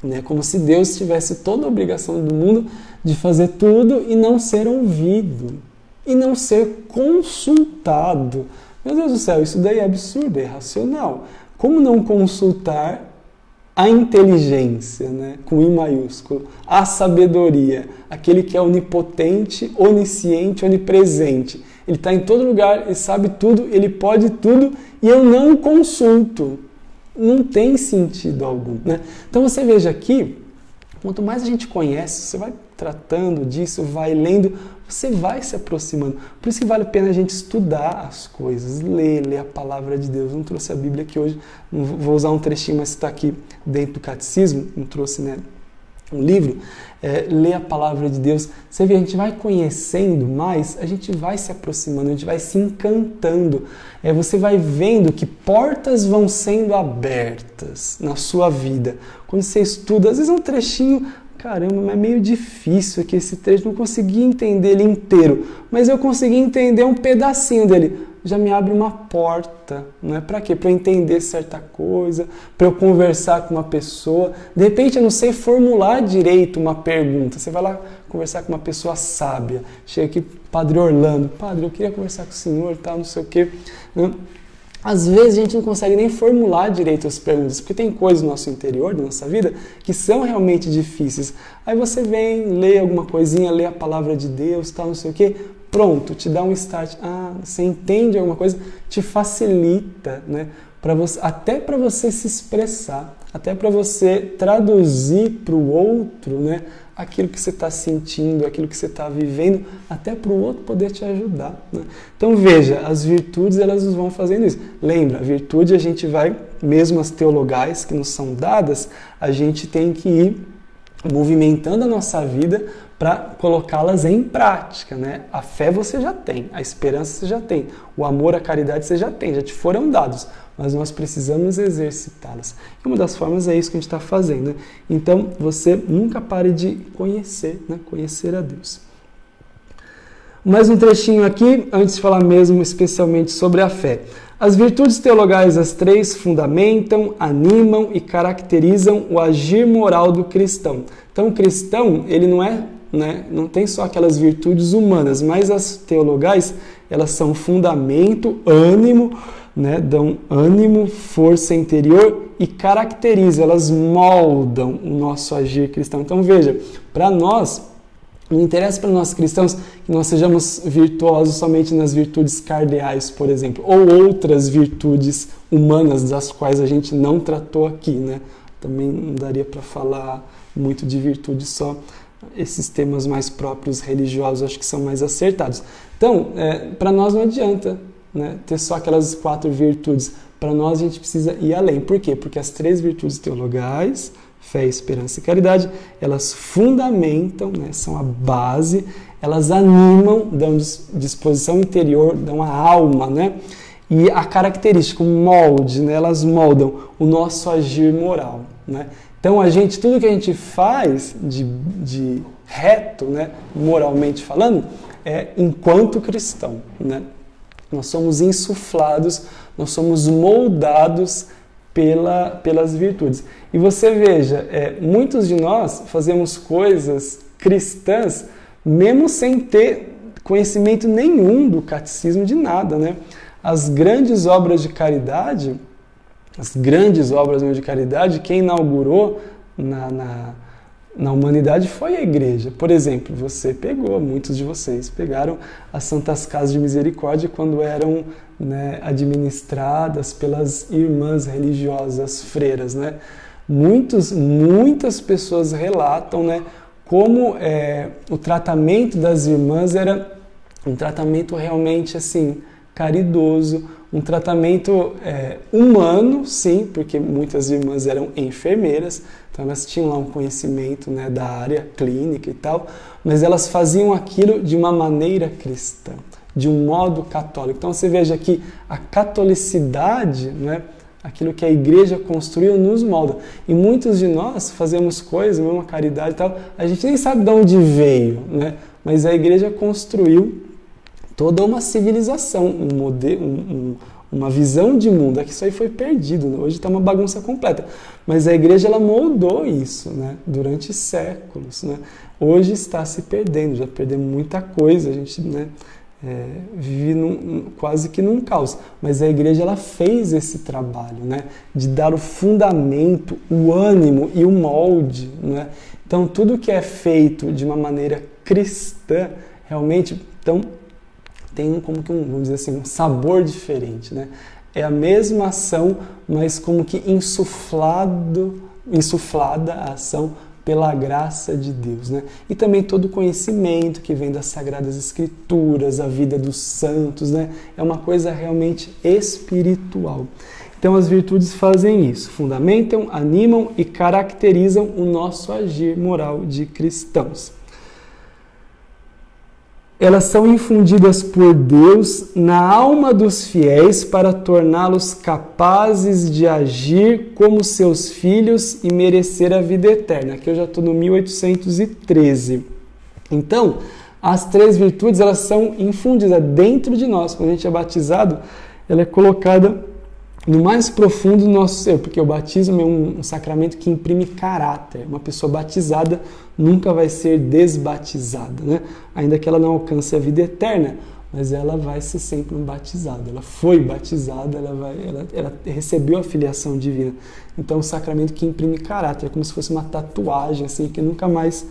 Né? Como se Deus tivesse toda a obrigação do mundo de fazer tudo e não ser ouvido, e não ser consultado. Meu Deus do céu, isso daí é absurdo, é irracional. Como não consultar a inteligência, né, com I maiúsculo, a sabedoria, aquele que é onipotente, onisciente, onipresente. Ele está em todo lugar, ele sabe tudo, ele pode tudo e eu não consulto. Não tem sentido algum, né? Então você veja aqui, quanto mais a gente conhece, você vai tratando disso, vai lendo, você vai se aproximando. Por isso que vale a pena a gente estudar as coisas, ler a palavra de Deus. Não trouxe a Bíblia aqui hoje, não vou usar um trechinho, mas está aqui dentro do catecismo, não trouxe, né, um livro. Ler a palavra de Deus. Você vê, a gente vai conhecendo mais, a gente vai se aproximando, a gente vai se encantando. Você vai vendo que portas vão sendo abertas na sua vida. Quando você estuda, às vezes é um trechinho, caramba, mas é meio difícil aqui esse trecho, não consegui entender ele inteiro, mas eu consegui entender um pedacinho dele. Já me abre uma porta, não é? Para quê? Para eu entender certa coisa, para eu conversar com uma pessoa. De repente eu não sei formular direito uma pergunta. Você vai lá conversar com uma pessoa sábia. Chega aqui, Padre Orlando. Padre, eu queria conversar com o senhor, tal, não sei o quê. Às vezes a gente não consegue nem formular direito as perguntas, porque tem coisas no nosso interior, da nossa vida, que são realmente difíceis. Aí você vem, lê alguma coisinha, lê a palavra de Deus, tal, não sei o quê. Pronto, te dá um start. Você entende alguma coisa, te facilita, né? Até para você se expressar, até para você traduzir para o outro, né, aquilo que você está sentindo, aquilo que você está vivendo, até para o outro poder te ajudar. Né? Então veja, as virtudes elas nos vão fazendo isso. Lembra, a virtude a gente vai, mesmo as teologais que nos são dadas, a gente tem que ir movimentando a nossa vida para colocá-las em prática, né? A fé você já tem, a esperança você já tem, o amor, a caridade você já tem, já te foram dados, mas nós precisamos exercitá-las. E uma das formas é isso que a gente está fazendo. Né? Então, você nunca pare de conhecer, né? Conhecer a Deus. Mais um trechinho aqui, antes de falar mesmo especialmente sobre a fé. As virtudes teologais, as 3, fundamentam, animam e caracterizam o agir moral do cristão. Então, o cristão, ele não tem só aquelas virtudes humanas, mas as teologais, elas são fundamento, ânimo, né, dão ânimo, força interior e caracterizam, elas moldam o nosso agir cristão. Então, veja, para nós, não interessa para nós cristãos que nós sejamos virtuosos somente nas virtudes cardeais, por exemplo, ou outras virtudes humanas das quais a gente não tratou aqui, né? Também não daria para falar muito de virtude só. Esses temas mais próprios religiosos acho que são mais acertados. Então, para nós não adianta, né, ter só aquelas 4 virtudes. Para nós a gente precisa ir além. Por quê? Porque as 3 virtudes teologais, fé, esperança e caridade, elas fundamentam, né, são a base, elas animam, dão disposição interior, dão a alma, né? E a característica, o molde, né, elas moldam o nosso agir moral, né? Então, tudo que a gente faz de reto, né, moralmente falando, é enquanto cristão, né? Nós somos insuflados, nós somos moldados pelas virtudes. E você veja, muitos de nós fazemos coisas cristãs mesmo sem ter conhecimento nenhum do catecismo de nada, né? As grandes obras de caridade, quem inaugurou na humanidade foi a igreja. Por exemplo, muitos de vocês pegaram as Santas Casas de Misericórdia quando eram, né, administradas pelas irmãs religiosas freiras, né? Muitas pessoas relatam, né, como o tratamento das irmãs era um tratamento realmente assim caridoso, um tratamento humano, sim, porque muitas irmãs eram enfermeiras, então elas tinham lá um conhecimento, né, da área clínica e tal, mas elas faziam aquilo de uma maneira cristã, de um modo católico. Então você veja que a catolicidade, né, aquilo que a igreja construiu, nos molda. E muitos de nós fazemos coisas, mesmo a caridade e tal, a gente nem sabe de onde veio, né, mas a igreja construiu toda uma civilização, uma visão de mundo. É que isso aí foi perdido, né? Hoje está uma bagunça completa. Mas a igreja ela moldou isso, né, durante séculos, né? Hoje está se perdendo, já perdemos muita coisa, a gente, né, vive quase que num caos. Mas a igreja ela fez esse trabalho, né, de dar o fundamento, o ânimo e o molde, né? Então tudo que é feito de uma maneira cristã, realmente, então, tem como que vamos dizer assim, um sabor diferente, né? É a mesma ação, mas como que insuflada a ação pela graça de Deus, né? E também todo o conhecimento que vem das Sagradas Escrituras, a vida dos santos, né? É uma coisa realmente espiritual. Então as virtudes fazem isso, fundamentam, animam e caracterizam o nosso agir moral de cristãos. Elas são infundidas por Deus na alma dos fiéis para torná-los capazes de agir como seus filhos e merecer a vida eterna. Aqui eu já estou no 1813. Então, as três virtudes elas são infundidas dentro de nós. Quando a gente é batizado, ela é colocada no mais profundo do nosso ser, porque o batismo é um sacramento que imprime caráter. Uma pessoa batizada nunca vai ser desbatizada, né? Ainda que ela não alcance a vida eterna, mas ela vai ser sempre um batizada. Ela foi batizada, ela recebeu a filiação divina. Então, é um sacramento que imprime caráter, é como se fosse uma tatuagem, assim, que nunca mais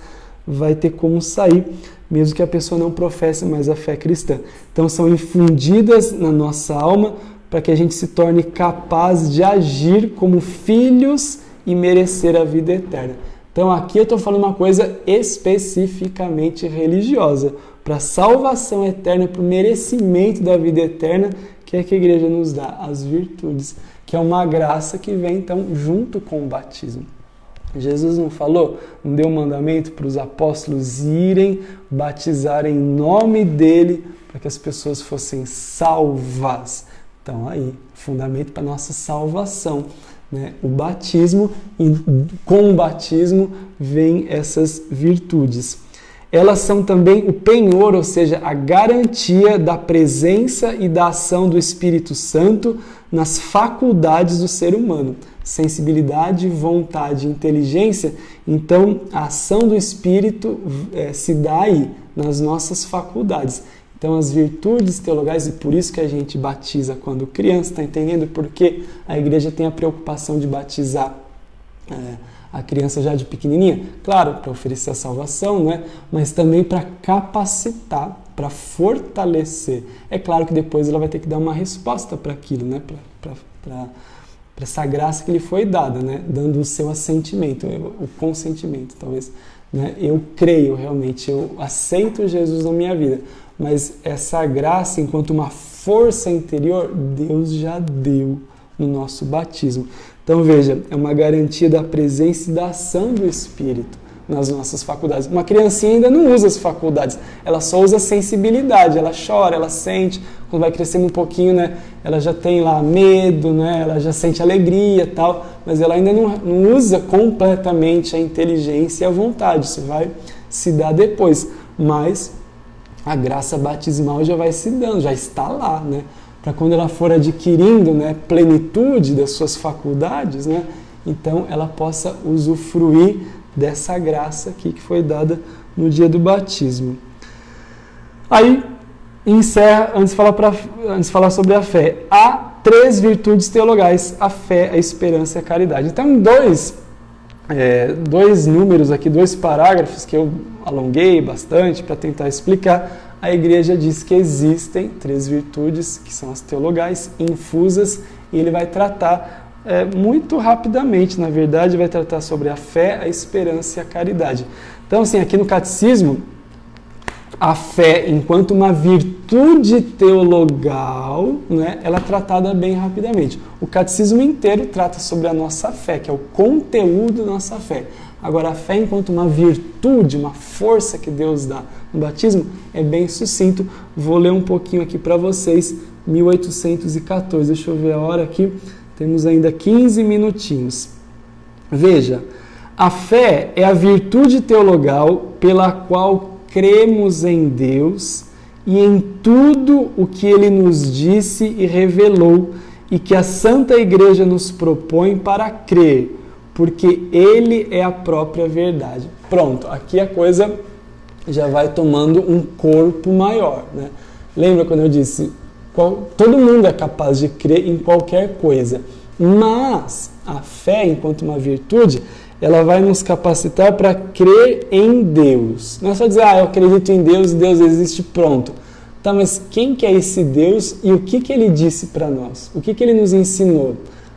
vai ter como sair, mesmo que a pessoa não professe mais a fé cristã. Então, são infundidas na nossa alma para que a gente se torne capaz de agir como filhos e merecer a vida eterna. Então aqui eu estou falando uma coisa especificamente religiosa, para a salvação eterna, para o merecimento da vida eterna, que é que a igreja nos dá, as virtudes, que é uma graça que vem então junto com o batismo. Jesus não falou, não deu um mandamento para os apóstolos irem batizar em nome dele, para que as pessoas fossem salvas. Então aí, fundamento para a nossa salvação, né? O batismo, e com o batismo vem essas virtudes. Elas são também o penhor, ou seja, a garantia da presença e da ação do Espírito Santo nas faculdades do ser humano. Sensibilidade, vontade e inteligência, então a ação do Espírito se dá aí, nas nossas faculdades. Então, as virtudes teologais, e por isso que a gente batiza quando criança, está entendendo por que a igreja tem a preocupação de batizar a criança já de pequenininha? Claro, para oferecer a salvação, né? Mas também para capacitar, para fortalecer. É claro que depois ela vai ter que dar uma resposta para aquilo, né? Para essa graça que lhe foi dada, né? Dando o seu assentimento, o consentimento, talvez. Né? Eu creio realmente, eu aceito Jesus na minha vida. Mas essa graça, enquanto uma força interior, Deus já deu no nosso batismo. Então veja, é uma garantia da presença e da ação do Espírito. nas nossas faculdades. Uma criancinha ainda não usa as faculdades, ela só usa a sensibilidade, ela chora, ela sente, quando vai crescendo um pouquinho, né, ela já tem lá medo, né, ela já sente alegria e tal, mas ela ainda não usa completamente a inteligência e a vontade, isso vai se dar depois, mas a graça batismal já vai se dando, já está lá, né, para quando ela for adquirindo, né, plenitude das suas faculdades, né, então ela possa usufruir dessa graça aqui que foi dada no dia do batismo. Aí, encerra, antes de falar sobre a fé, há 3 virtudes teologais, a fé, a esperança e a caridade. Então, dois números aqui, 2 parágrafos que eu alonguei bastante para tentar explicar, a igreja diz que existem 3 virtudes, que são as teologais, infusas, e ele vai tratar muito rapidamente, na verdade, vai tratar sobre a fé, a esperança e a caridade. Então, assim, aqui no Catecismo, a fé, enquanto uma virtude teologal, né, ela é tratada bem rapidamente. O Catecismo inteiro trata sobre a nossa fé, que é o conteúdo da nossa fé. Agora, a fé enquanto uma virtude, uma força que Deus dá no batismo, é bem sucinto. Vou ler um pouquinho aqui para vocês, 1814. Deixa eu ver a hora aqui. Temos ainda 15 minutinhos. Veja, a fé é a virtude teologal pela qual cremos em Deus e em tudo o que Ele nos disse e revelou e que a Santa Igreja nos propõe para crer, porque Ele é a própria verdade. Pronto, aqui a coisa já vai tomando um corpo maior, né? Lembra quando eu disse, todo mundo é capaz de crer em qualquer coisa, mas a fé, enquanto uma virtude, ela vai nos capacitar para crer em Deus. Não é só dizer, eu acredito em Deus e Deus existe, pronto. Tá, mas quem que é esse Deus e o que Ele disse para nós? O que Ele nos ensinou?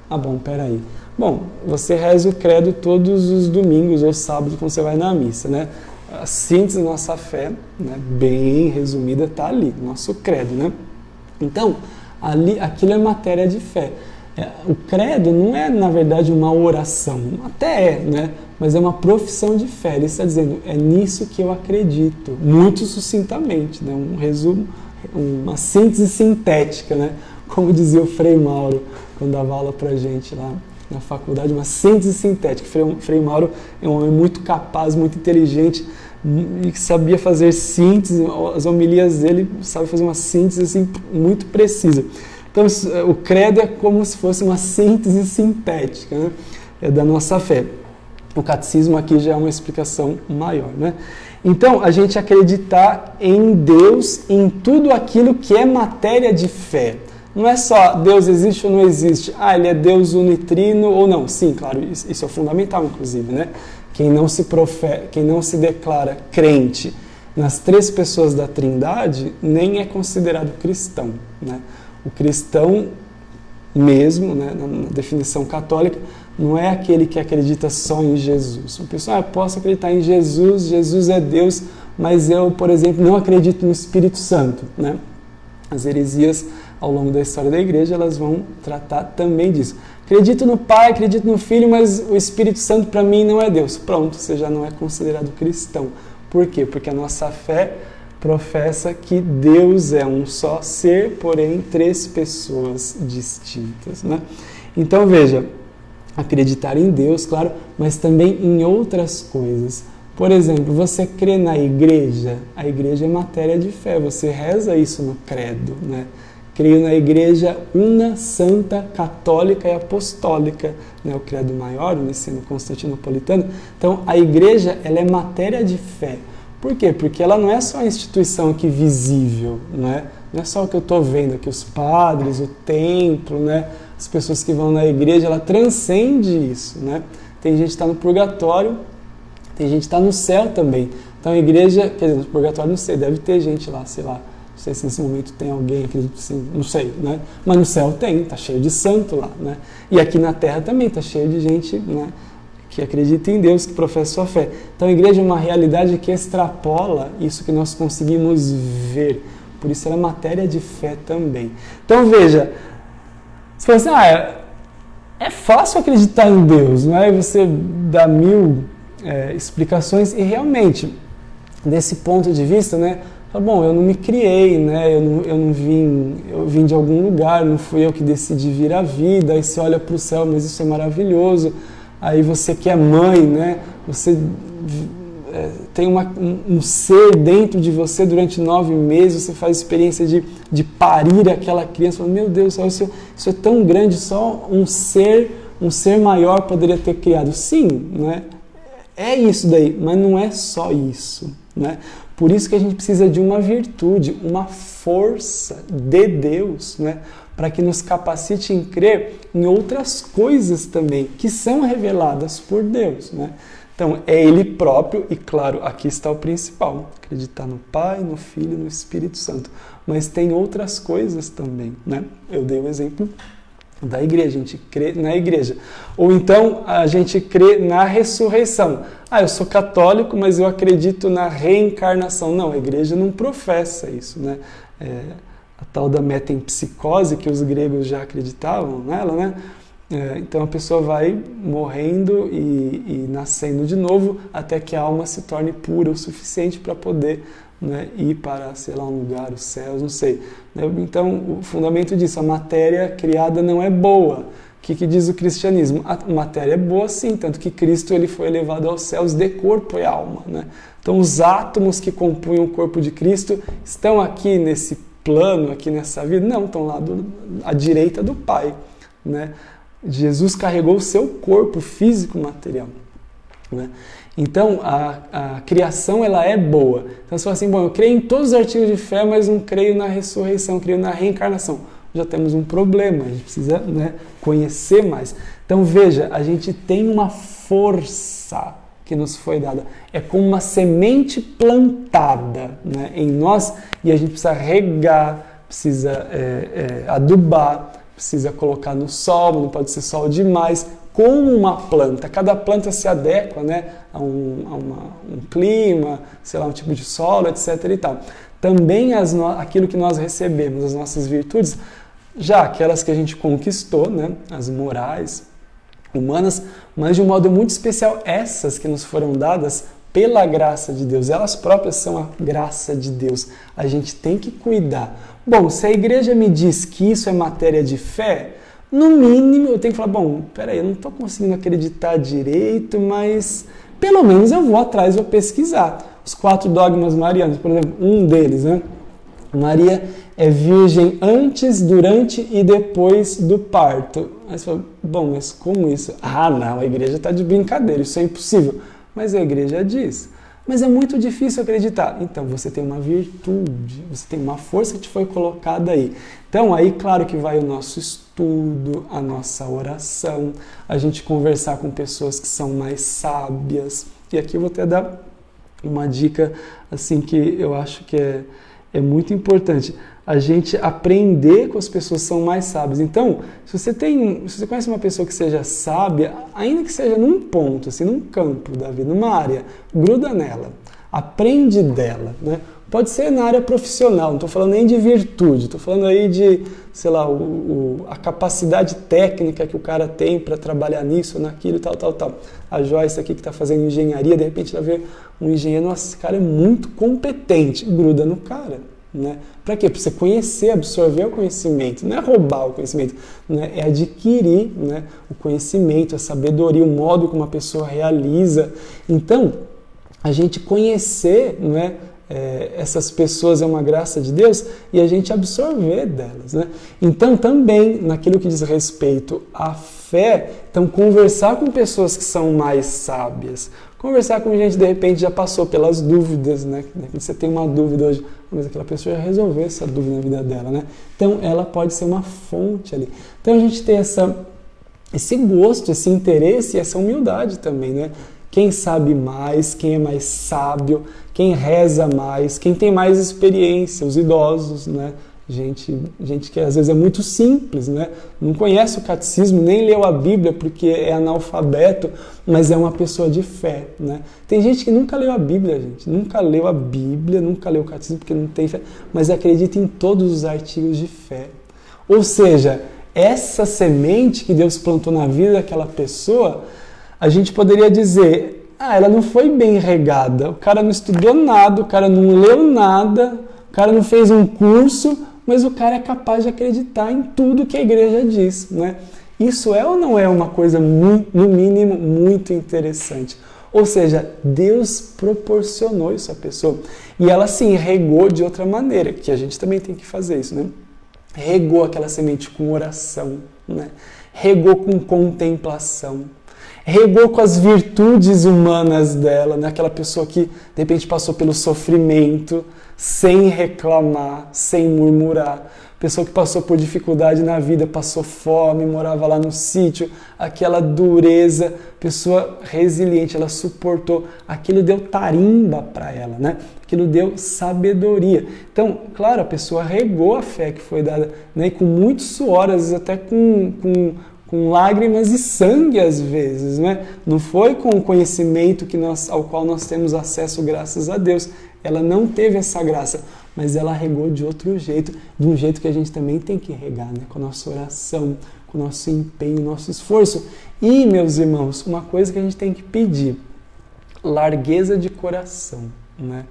Bom, peraí. Bom, você reza o credo todos os domingos ou sábados quando você vai na missa, né? A síntese da nossa fé, né, bem resumida, está ali, nosso credo, né? Então, aquilo é matéria de fé. O credo não é, na verdade, uma oração, até é, né? Mas é uma profissão de fé. Ele está dizendo, é nisso que eu acredito, muito sucintamente, né? Um resumo, uma síntese sintética, né? Como dizia o Frei Mauro, quando dava aula pra gente lá na faculdade, uma síntese sintética. Frei Mauro é um homem muito capaz, muito inteligente, e que sabia fazer síntese, as homilias dele sabe fazer uma síntese assim, muito precisa. Então, o credo é como se fosse uma síntese sintética, né, da nossa fé. O catecismo aqui já é uma explicação maior, né? Então, a gente acreditar em Deus, em tudo aquilo que é matéria de fé. Não é só Deus existe ou não existe. Ele é Deus unitrino ou não. Sim, claro, isso é fundamental, inclusive, né? Quem não se declara crente nas 3 pessoas da Trindade, nem é considerado cristão, né? O cristão mesmo, né, na definição católica, não é aquele que acredita só em Jesus. Uma pessoa, eu posso acreditar em Jesus, Jesus é Deus, mas eu, por exemplo, não acredito no Espírito Santo, né? As heresias, ao longo da história da igreja, elas vão tratar também disso. Acredito no Pai, acredito no Filho, mas o Espírito Santo para mim não é Deus. Pronto, você já não é considerado cristão. Por quê? Porque a nossa fé professa que Deus é um só ser, porém 3 pessoas distintas, né? Então veja, acreditar em Deus, claro, mas também em outras coisas. Por exemplo, você crê na igreja? A igreja é matéria de fé, você reza isso no credo, né? Creio na igreja una, santa, católica e apostólica, né? O credo maior, o ensino constantinopolitano. Então, a igreja, ela é matéria de fé. Por quê? Porque ela não é só a instituição aqui visível, né? Não é só o que eu estou vendo aqui, os padres, o templo, né? As pessoas que vão na igreja, ela transcende isso, né? Tem gente que está no purgatório, tem gente que está no céu também. Então a igreja, quer dizer, no purgatório não sei, deve ter gente lá, sei lá, não sei se nesse momento tem alguém, acredito sim, não sei, né? Mas no céu tem, está cheio de santo lá, né? E aqui na terra também está cheio de gente, né, que acredita em Deus, que professa sua fé. Então a igreja é uma realidade que extrapola isso que nós conseguimos ver. Por isso ela é matéria de fé também. Então veja, você fala assim, é fácil acreditar em Deus, não é? Você dá 1000 explicações e realmente, desse ponto de vista, né, bom, eu não me criei, né, eu vim de algum lugar, não fui eu que decidi vir à vida, aí você olha para o céu, mas isso é maravilhoso, aí você que é mãe, né, você tem um ser dentro de você durante 9 meses, você faz a experiência de parir aquela criança, fala, meu Deus, isso é tão grande, só um ser maior poderia ter criado. Sim, né? É isso daí, mas não é só isso, né? Por isso que a gente precisa de uma virtude, uma força de Deus, né? Para que nos capacite em crer em outras coisas também, que são reveladas por Deus, né? Então, é Ele próprio e, claro, aqui está o principal, acreditar no Pai, no Filho e no Espírito Santo. Mas tem outras coisas também, né? Eu dei o exemplo da igreja, a gente crê na igreja. Ou então, a gente crê na ressurreição. Eu sou católico, mas eu acredito na reencarnação. Não, a igreja não professa isso, né? A tal da metempsicose, que os gregos já acreditavam nela, né? Então a pessoa vai morrendo e nascendo de novo até que a alma se torne pura o suficiente para poder, né, ir para, sei lá, um lugar, os céus, não sei. Então o fundamento disso, a matéria criada não é boa. O que diz o cristianismo? A matéria é boa sim, tanto que Cristo ele foi elevado aos céus de corpo e alma, né? Então os átomos que compunham o corpo de Cristo estão aqui nesse plano, aqui nessa vida? Não, estão lá à direita do Pai, né? Jesus carregou o seu corpo físico material, né? Então, a criação ela é boa. Então, você fala assim, bom, eu creio em todos os artigos de fé, mas não creio na ressurreição, creio na reencarnação. Já temos um problema, a gente precisa, né, conhecer mais. Então, veja, a gente tem uma força que nos foi dada. É como uma semente plantada, né, em nós, e a gente precisa regar, precisa adubar, precisa colocar no sol, não pode ser sol demais, como uma planta. Cada planta se adequa, né, a um clima, sei lá, um tipo de solo, etc. e tal. Também aquilo que nós recebemos, as nossas virtudes, já aquelas que a gente conquistou, né, as morais, humanas, mas de um modo muito especial essas que nos foram dadas pela graça de Deus. Elas próprias são a graça de Deus. A gente tem que cuidar. Bom, se a igreja me diz que isso é matéria de fé, no mínimo eu tenho que falar, bom, peraí, eu não estou conseguindo acreditar direito, mas pelo menos eu vou atrás, vou pesquisar. Os 4 dogmas marianos, por exemplo, um deles, né? Maria é virgem antes, durante e depois do parto. Aí você fala, bom, mas como isso? Não, a igreja está de brincadeira, isso é impossível. Mas a igreja diz. Mas é muito difícil acreditar. Então, você tem uma virtude, você tem uma força que te foi colocada aí. Então, aí, claro que vai o nosso estudo, a nossa oração, a gente conversar com pessoas que são mais sábias. E aqui eu vou até dar uma dica, assim, que eu acho que é muito importante. A gente aprender com as pessoas que são mais sábias. Então, se você conhece uma pessoa que seja sábia, ainda que seja num ponto, assim, num campo da vida, numa área, gruda nela, aprende dela, né? Pode ser na área profissional, não estou falando nem de virtude, estou falando aí de, sei lá, a capacidade técnica que o cara tem para trabalhar nisso, naquilo, tal. A Joyce aqui que está fazendo engenharia, de repente vai ver um engenheiro, nossa, esse cara é muito competente, gruda no cara. Né? Para quê? Para você conhecer, absorver o conhecimento, não é roubar o conhecimento, né? É adquirir, né, o conhecimento, a sabedoria, o modo como a pessoa realiza. Então, a gente conhecer, né, essas pessoas é uma graça de Deus e a gente absorver delas. Né? Então, também, naquilo que diz respeito à fé, então conversar com pessoas que são mais sábias, conversar com gente que de repente já passou pelas dúvidas, né? Você tem uma dúvida hoje, mas aquela pessoa já resolveu essa dúvida na vida dela, né? Então ela pode ser uma fonte ali. Então a gente tem esse gosto, esse interesse e essa humildade também, né? Quem sabe mais, quem é mais sábio, quem reza mais, quem tem mais experiência, os idosos, né? Gente que às vezes é muito simples, né? Não conhece o catecismo, nem leu a Bíblia porque é analfabeto, mas é uma pessoa de fé, né? Tem gente que nunca leu a Bíblia, gente. Nunca leu a Bíblia, nunca leu o catecismo porque não tem fé, mas acredita em todos os artigos de fé. Ou seja, essa semente que Deus plantou na vida daquela pessoa, a gente poderia dizer, ela não foi bem regada, o cara não estudou nada, o cara não leu nada, o cara não fez um curso, mas o cara é capaz de acreditar em tudo que a igreja diz, né? Isso é ou não é uma coisa, no mínimo, muito interessante? Ou seja, Deus proporcionou isso à pessoa. E ela, sim, regou de outra maneira, que a gente também tem que fazer isso, né? Regou aquela semente com oração, né? Regou com contemplação, regou com as virtudes humanas dela, né? Aquela pessoa que, de repente, passou pelo sofrimento, sem reclamar, sem murmurar. Pessoa que passou por dificuldade na vida, passou fome, morava lá no sítio, aquela dureza, pessoa resiliente, ela suportou. Aquilo deu tarimba para ela, né? Aquilo deu sabedoria. Então, claro, a pessoa regou a fé que foi dada, né? E com muito suor, às vezes até com lágrimas e sangue às vezes, né? Não foi com o conhecimento ao qual nós temos acesso graças a Deus. Ela não teve essa graça, mas ela regou de outro jeito, de um jeito que a gente também tem que regar, né? Com a nossa oração, com o nosso empenho, nosso esforço. E, meus irmãos, uma coisa que a gente tem que pedir, largueza de coração, né?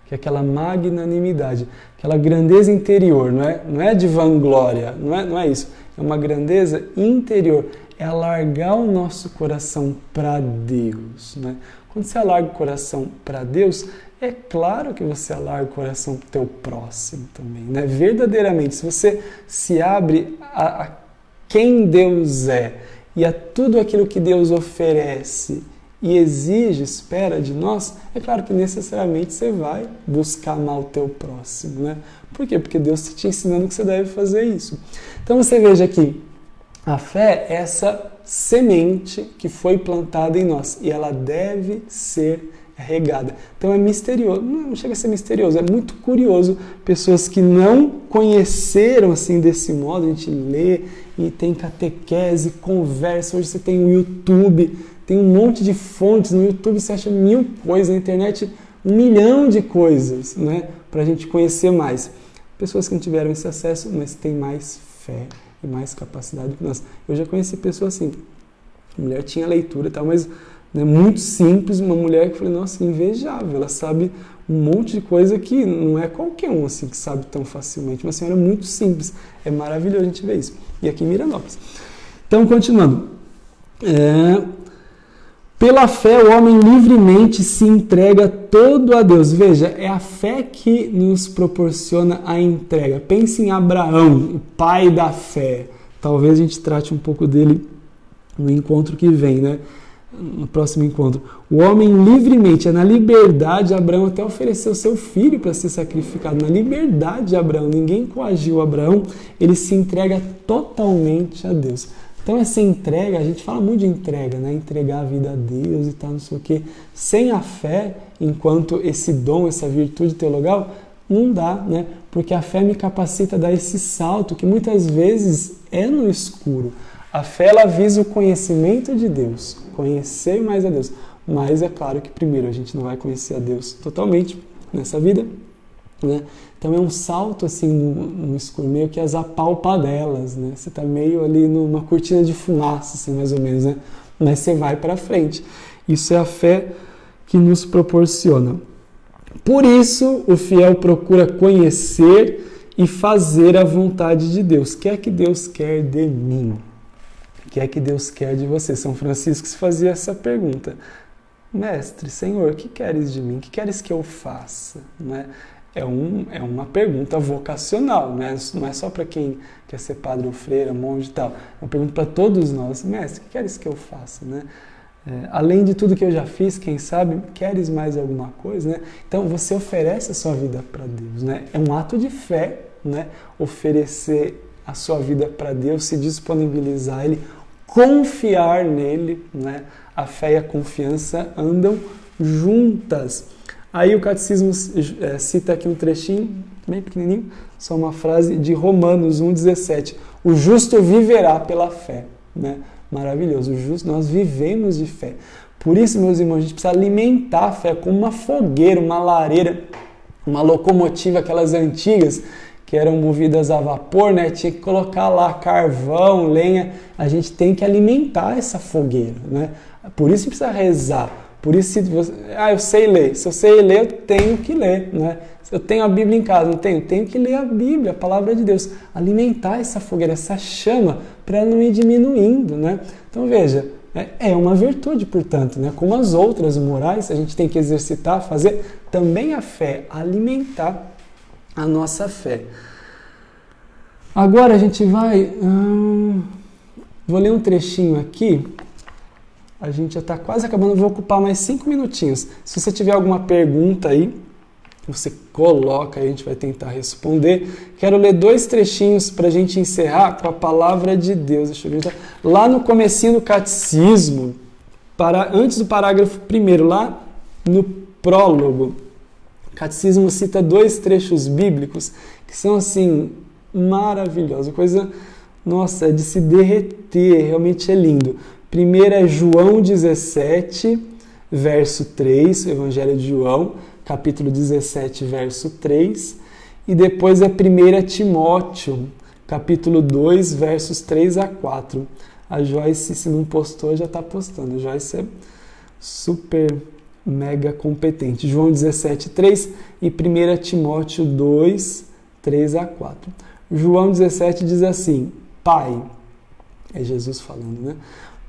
Que é aquela magnanimidade, aquela grandeza interior, não é de vanglória, não é isso. É uma grandeza interior, é alargar o nosso coração para Deus, né? Quando você alarga o coração para Deus, é claro que você alarga o coração para o teu próximo também, né? Verdadeiramente, se você se abre a quem Deus é e a tudo aquilo que Deus oferece e exige, espera de nós, é claro que necessariamente você vai buscar amar o teu próximo, né? Por quê? Porque Deus está te ensinando que você deve fazer isso. Então você veja que a fé é essa semente que foi plantada em nós e ela deve ser regada. Então é misterioso, não chega a ser misterioso, é muito curioso. Pessoas que não conheceram assim desse modo, a gente lê e tem catequese, conversa. Hoje você tem o YouTube, tem um monte de fontes no YouTube, você acha 1000 coisas, na internet 1 milhão de coisas, né, para a gente conhecer mais. Pessoas que não tiveram esse acesso, mas têm mais fé e mais capacidade que nós. Eu já conheci pessoas assim, a mulher tinha leitura e tal, mas muito simples, uma mulher que eu falei, nossa, invejável, ela sabe um monte de coisa que não é qualquer um assim que sabe tão facilmente, uma senhora muito simples, é maravilhoso a gente ver isso, e aqui em Miranópolis. Então, continuando, pela fé o homem livremente se entrega todo a Deus. Veja, é a fé que nos proporciona a entrega. Pense em Abraão, o pai da fé, talvez a gente trate um pouco dele no encontro que vem, né? No próximo encontro. O homem livremente, na liberdade, Abraão até ofereceu seu filho para ser sacrificado. Na liberdade de Abraão, ninguém coagiu Abraão, ele se entrega totalmente a Deus. Então essa entrega, a gente fala muito de entrega, né? Entregar a vida a Deus e tal, não sei o quê. Sem a fé, enquanto esse dom, essa virtude teologal, não dá, né? Porque a fé me capacita a dar esse salto que muitas vezes é no escuro. A fé, ela visa o conhecimento de Deus, conhecer mais a Deus. Mas é claro que primeiro a gente não vai conhecer a Deus totalmente nessa vida, né? Então é um salto assim no escuro, meio que as apalpadelas, né? Você está meio ali numa cortina de fumaça, assim, mais ou menos, né? Mas você vai para frente. Isso é a fé que nos proporciona. Por isso, o fiel procura conhecer e fazer a vontade de Deus. O que é que Deus quer de mim? O que é que Deus quer de você? São Francisco se fazia essa pergunta. Mestre, Senhor, o que queres de mim? O que queres que eu faça? Né? É uma pergunta vocacional, né? Não é só para quem quer ser padre ou freira, monge e tal. É uma pergunta para todos nós. Mestre, o que queres que eu faça? Né? Além de tudo que eu já fiz, quem sabe, queres mais alguma coisa? Né? Então, você oferece a sua vida para Deus. Né? É um ato de fé, né? Oferecer a sua vida para Deus, se disponibilizar a Ele, confiar nele, né? A fé e a confiança andam juntas. Aí o Catecismo cita aqui um trechinho, bem pequenininho, só uma frase de Romanos 1,17. O justo viverá pela fé. Né? Maravilhoso, o justo, nós vivemos de fé. Por isso, meus irmãos, a gente precisa alimentar a fé como uma fogueira, uma lareira, uma locomotiva, aquelas antigas, que eram movidas a vapor, né? Tinha que colocar lá carvão, lenha. A gente tem que alimentar essa fogueira, né? Por isso precisa rezar, Por isso, eu sei ler. Se eu sei ler, eu tenho que ler, né? Se eu tenho a Bíblia em casa, não tenho? Tenho que ler a Bíblia, a palavra de Deus. Alimentar essa fogueira, essa chama, para não ir diminuindo, né? Então veja, é uma virtude, portanto, né? Como as outras morais, a gente tem que exercitar, fazer também a fé, alimentar a nossa fé. Agora a gente vai... vou ler um trechinho aqui. A gente já está quase acabando, vou ocupar mais 5 minutinhos. Se você tiver alguma pergunta aí, você coloca aí, a gente vai tentar responder. Quero ler 2 trechinhos para a gente encerrar com a palavra de Deus. Deixa eu ver. Lá no comecinho do catecismo, antes do parágrafo 1º, lá no prólogo, o catecismo cita 2 trechos bíblicos que são assim, maravilhosos. Coisa, nossa, é de se derreter, realmente é lindo. Primeiro é João 17, verso 3, Evangelho de João, capítulo 17, verso 3. E depois é 1 Timóteo, capítulo 2, versos 3 a 4. A Joyce, se não postou, já está postando. A Joyce é super, mega competente. João 17, 3 e 1 Timóteo 2, 3 a 4. João 17 diz assim: Pai, é Jesus falando, né?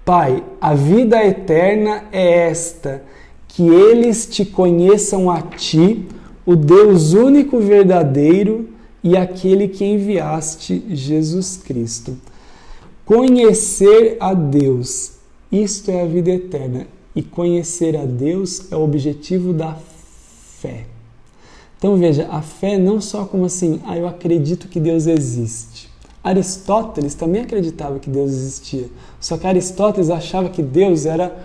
Pai, a vida eterna é esta, que eles te conheçam a ti, o Deus único verdadeiro e aquele que enviaste, Jesus Cristo. Conhecer a Deus, isto é a vida eterna. E conhecer a Deus é o objetivo da fé. Então veja, a fé não só como assim, eu acredito que Deus existe. Aristóteles também acreditava que Deus existia. Só que Aristóteles achava que Deus era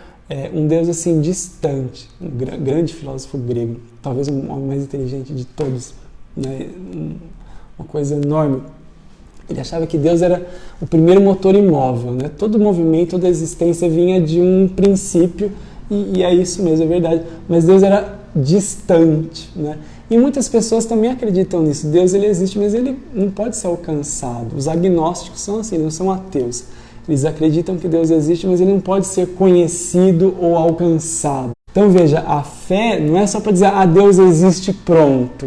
um Deus assim distante, um grande filósofo grego, talvez o homem mais inteligente de todos, né? Uma coisa enorme. Ele achava que Deus era o primeiro motor imóvel, né? Todo movimento, toda existência vinha de um princípio e é isso mesmo, é verdade. Mas Deus era distante, né? E muitas pessoas também acreditam nisso. Deus ele existe, mas ele não pode ser alcançado. Os agnósticos são assim, não são ateus. Eles acreditam que Deus existe, mas ele não pode ser conhecido ou alcançado. Então veja, a fé não é só para dizer, Deus existe, pronto.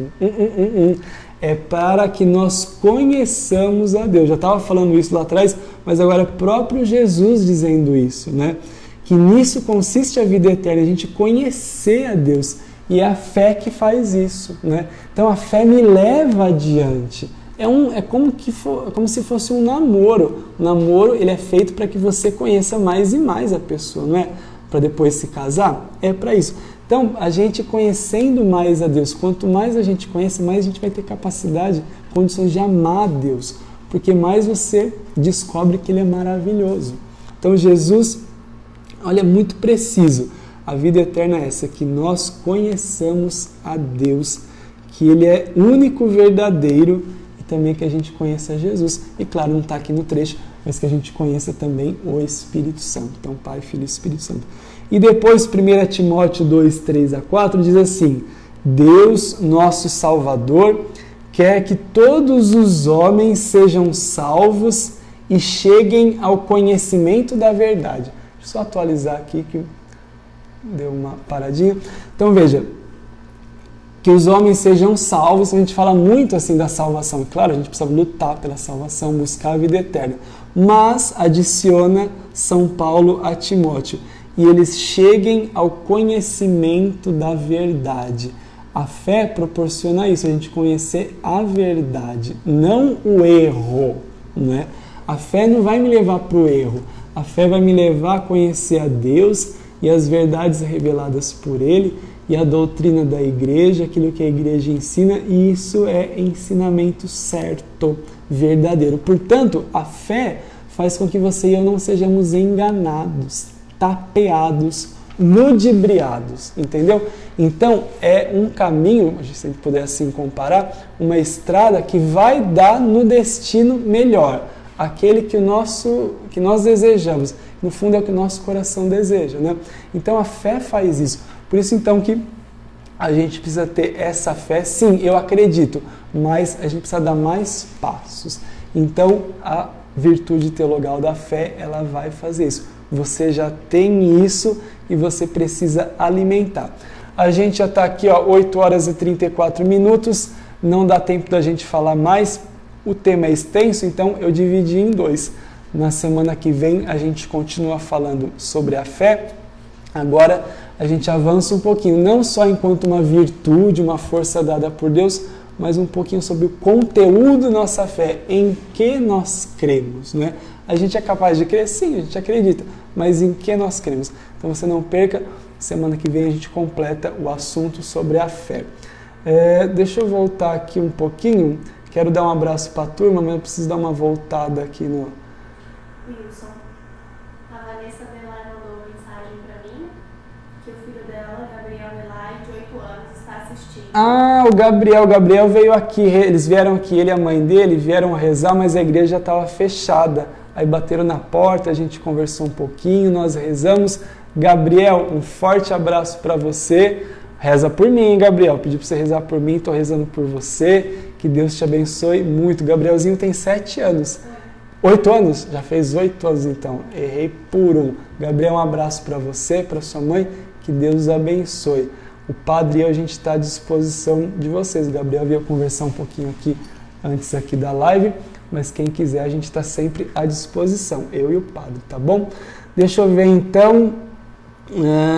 É para que nós conheçamos a Deus. Já estava falando isso lá atrás, mas agora é próprio Jesus dizendo isso, né? Que nisso consiste a vida eterna, a gente conhecer a Deus. E é a fé que faz isso, né? Então a fé me leva adiante. É como se fosse um namoro. O namoro ele é feito para que você conheça mais e mais a pessoa, não é? Para depois se casar? É para isso. Então, a gente conhecendo mais a Deus, quanto mais a gente conhece, mais a gente vai ter capacidade, condições de amar a Deus, porque mais você descobre que Ele é maravilhoso. Então, Jesus, olha, é muito preciso. A vida eterna é essa, que nós conheçamos a Deus, que Ele é único, verdadeiro, e também que a gente conheça Jesus. E claro, não está aqui no trecho, mas que a gente conheça também o Espírito Santo. Então, Pai, Filho e Espírito Santo. E depois, 1 Timóteo 2, 3 a 4, diz assim: Deus, nosso Salvador, quer que todos os homens sejam salvos e cheguem ao conhecimento da verdade. Deixa eu só atualizar aqui que deu uma paradinha. Então veja, que os homens sejam salvos. A gente fala muito assim da salvação. E claro, a gente precisa lutar pela salvação, buscar a vida eterna. Mas adiciona São Paulo a Timóteo. E eles cheguem ao conhecimento da verdade. A fé proporciona isso, a gente conhecer a verdade, não o erro, né? A fé não vai me levar para o erro, a fé vai me levar a conhecer a Deus e as verdades reveladas por Ele e a doutrina da igreja, aquilo que a igreja ensina, e isso é ensinamento certo, verdadeiro. Portanto, a fé faz com que você e eu não sejamos enganados, tapeados, ludibriados, entendeu? Então, é um caminho, se a gente puder assim comparar, uma estrada que vai dar no destino melhor, aquele que nós desejamos. No fundo, é o que o nosso coração deseja, né? Então, a fé faz isso. Por isso, então, que a gente precisa ter essa fé. Sim, eu acredito, mas a gente precisa dar mais passos. Então, a virtude teologal da fé, ela vai fazer isso. você já tem isso e você precisa alimentar. A gente já está aqui, 8 horas e 34 minutos, não dá tempo da gente falar mais, o tema é extenso, então eu dividi em 2. Na semana que vem a gente continua falando sobre a fé, agora a gente avança um pouquinho, não só enquanto uma virtude, uma força dada por Deus, mas um pouquinho sobre o conteúdo da nossa fé, em que nós cremos, né? A gente é capaz de crer? Sim, a gente acredita, mas em que nós cremos? Então você não perca, semana que vem a gente completa o assunto sobre a fé. Deixa eu voltar aqui um pouquinho, quero dar um abraço para a turma, mas eu preciso dar uma voltada aqui no... Wilson, a Vanessa Delay mandou mensagem para mim, que o filho dela, Gabriel Delay, de 8 anos, está assistindo. Ah, o Gabriel veio aqui, eles vieram aqui, ele e a mãe dele vieram rezar, mas a igreja já estava fechada. Aí bateram na porta, a gente conversou um pouquinho, nós rezamos. Gabriel, um forte abraço para você. Reza por mim, Gabriel. Pedi para você rezar por mim, estou rezando por você. Que Deus te abençoe muito. Gabrielzinho tem 7 anos. 8 anos? Já fez 8 anos então. Errei por 1. Gabriel, um abraço para você, para sua mãe. Que Deus os abençoe. O padre e eu, a gente está à disposição de vocês. Gabriel veio conversar um pouquinho aqui antes aqui da live, mas quem quiser a gente está sempre à disposição, eu e o padre, tá bom? Deixa eu ver então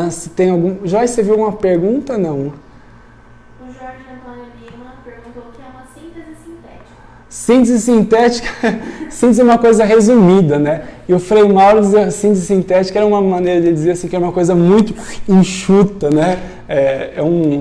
se tem algum... Joyce, você viu alguma pergunta? Não. O Jorge Antônio Lima perguntou o que é uma síntese sintética. Síntese sintética, síntese é uma coisa resumida, né? E o Frei Mauro dizia síntese sintética era uma maneira de dizer assim, que é uma coisa muito enxuta, né?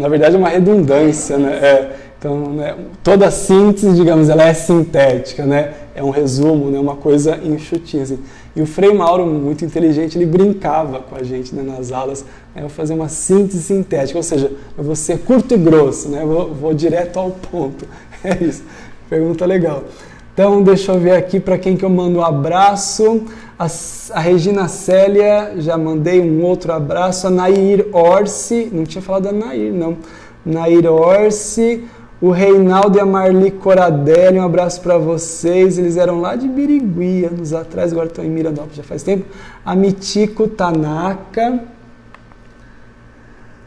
Na verdade é uma redundância, né? Então, né, toda síntese, digamos, ela é sintética, né? É um resumo, né? Uma coisa enxutinha, assim. E o Frei Mauro, muito inteligente, ele brincava com a gente, né, nas aulas, né? Eu vou fazer uma síntese sintética, ou seja, eu vou ser curto e grosso, né? Eu vou direto ao ponto. É isso. Pergunta legal. Então, deixa eu ver aqui para quem que eu mando um abraço. A Regina Célia, já mandei um outro abraço. A Nair Orsi, não tinha falado da Nair, não. Nair Orsi, o Reinaldo e a Marli Coradelli, um abraço para vocês. Eles eram lá de Birigui, anos atrás, agora estão em Mirandópolis, já faz tempo. A Mitiko Tanaka,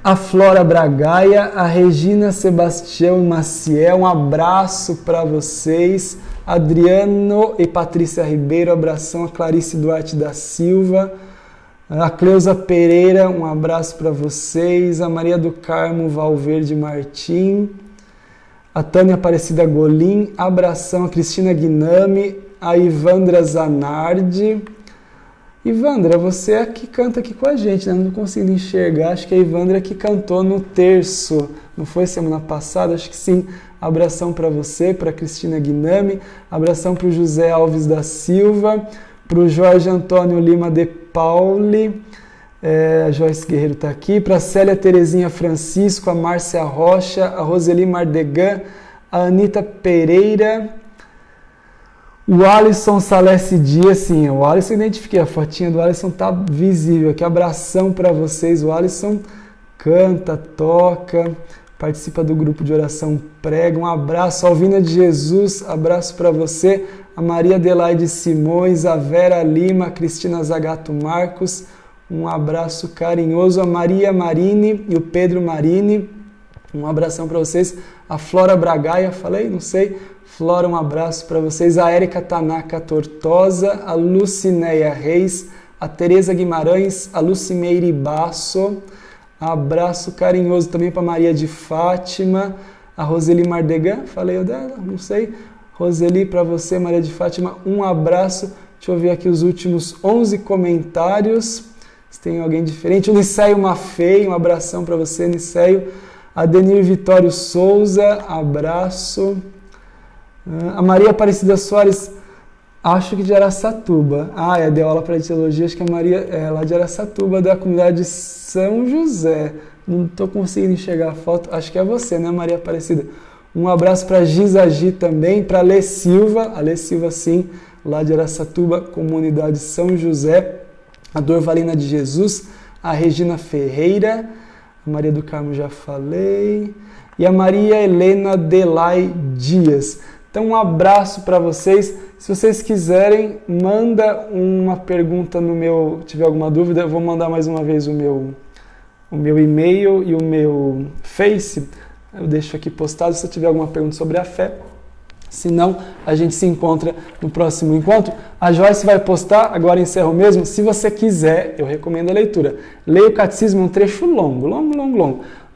a Flora Bragaia, a Regina Sebastião Maciel, um abraço para vocês. Adriano e Patrícia Ribeiro, abração. A Clarice Duarte da Silva, a Cleusa Pereira, um abraço para vocês. A Maria do Carmo Valverde Martim, a Tânia Aparecida Golim, abração. A Cristina Guinami, a Ivandra Zanardi. Ivandra, você é que canta aqui com a gente, né? Não consigo enxergar, acho que a Ivandra que cantou no terço, não foi semana passada? Acho que sim. Abração para você, para Cristina Guinami, abração para o José Alves da Silva, para o Jorge Antônio Lima de Pauli, a Joyce Guerreiro está aqui, para a Célia Terezinha Francisco, a Márcia Rocha, a Roseli Mardegan, a Anitta Pereira, o Alisson Salesse Dias, sim, o Alisson identifiquei, a fotinha do Alisson está visível aqui, abração para vocês, o Alisson canta, toca, participa do grupo de oração Prega, um abraço, Alvina de Jesus, abraço para você, a Maria Adelaide Simões, a Vera Lima, a Cristina Zagato Marcos, um abraço carinhoso, a Maria Marini e o Pedro Marini, um abração para vocês, a Flora Bragaia, falei? Não sei, Flora, um abraço para vocês, a Érica Tanaka Tortosa, a Lucinéia Reis, a Tereza Guimarães, a Lucimeire Basso, abraço carinhoso também para Maria de Fátima, a Roseli Mardegan, falei eu dela? Não sei. Roseli, para você, Maria de Fátima, um abraço. Deixa eu ver aqui os últimos 11 comentários, se tem alguém diferente. O Niceio Mafei, um abração para você, Niceio. A Denir Vitório Souza, abraço. A Maria Aparecida Soares, acho que de Araçatuba. Deu aula para teologia, acho que a Maria é lá de Araçatuba, da comunidade de São José. Não estou conseguindo enxergar a foto, acho que é você, né, Maria Aparecida? Um abraço para Giza Gi também, para a Lê Silva sim, lá de Araçatuba, comunidade São José. A Dorvalina de Jesus, a Regina Ferreira, a Maria do Carmo já falei, e a Maria Helena Delay Dias. Então um abraço para vocês, Se vocês quiserem, manda uma pergunta no meu, tiver alguma dúvida, eu vou mandar mais uma vez o meu e-mail e o meu Face. Eu deixo aqui postado se tiver alguma pergunta sobre a fé. Se não, a gente se encontra no próximo encontro. A Joyce vai postar, agora encerro mesmo. Se você quiser, eu recomendo a leitura. Leia o Catecismo, um trecho longo,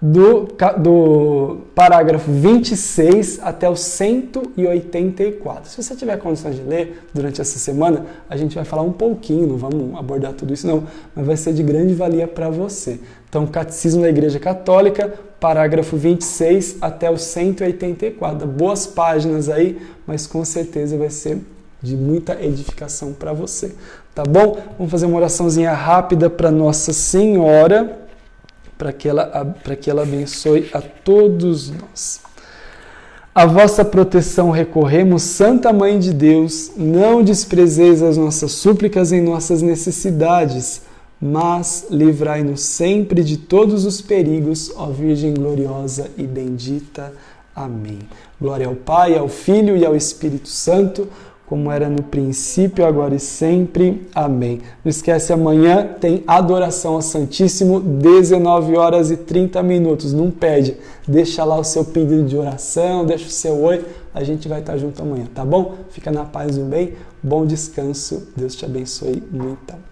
do parágrafo 26 até o 184. Se você tiver condições de ler durante essa semana, a gente vai falar um pouquinho, não vamos abordar tudo isso não, mas vai ser de grande valia para você. Então, Catecismo da Igreja Católica, parágrafo 26 até o 184. Boas páginas aí, mas com certeza vai ser de muita edificação para você. Tá bom? Vamos fazer uma oraçãozinha rápida para Nossa Senhora, para que ela abençoe a todos nós. A vossa proteção recorremos, Santa Mãe de Deus, não desprezeis as nossas súplicas em nossas necessidades, mas livrai-nos sempre de todos os perigos, ó Virgem gloriosa e bendita. Amém. Glória ao Pai, ao Filho e ao Espírito Santo, como era no princípio, agora e sempre. Amém. Não esquece, amanhã tem adoração ao Santíssimo, 19h30. Não perde. Deixa lá o seu pedido de oração, deixa o seu oi. A gente vai estar junto amanhã, tá bom? Fica na paz e no bem. Bom descanso. Deus te abençoe muito.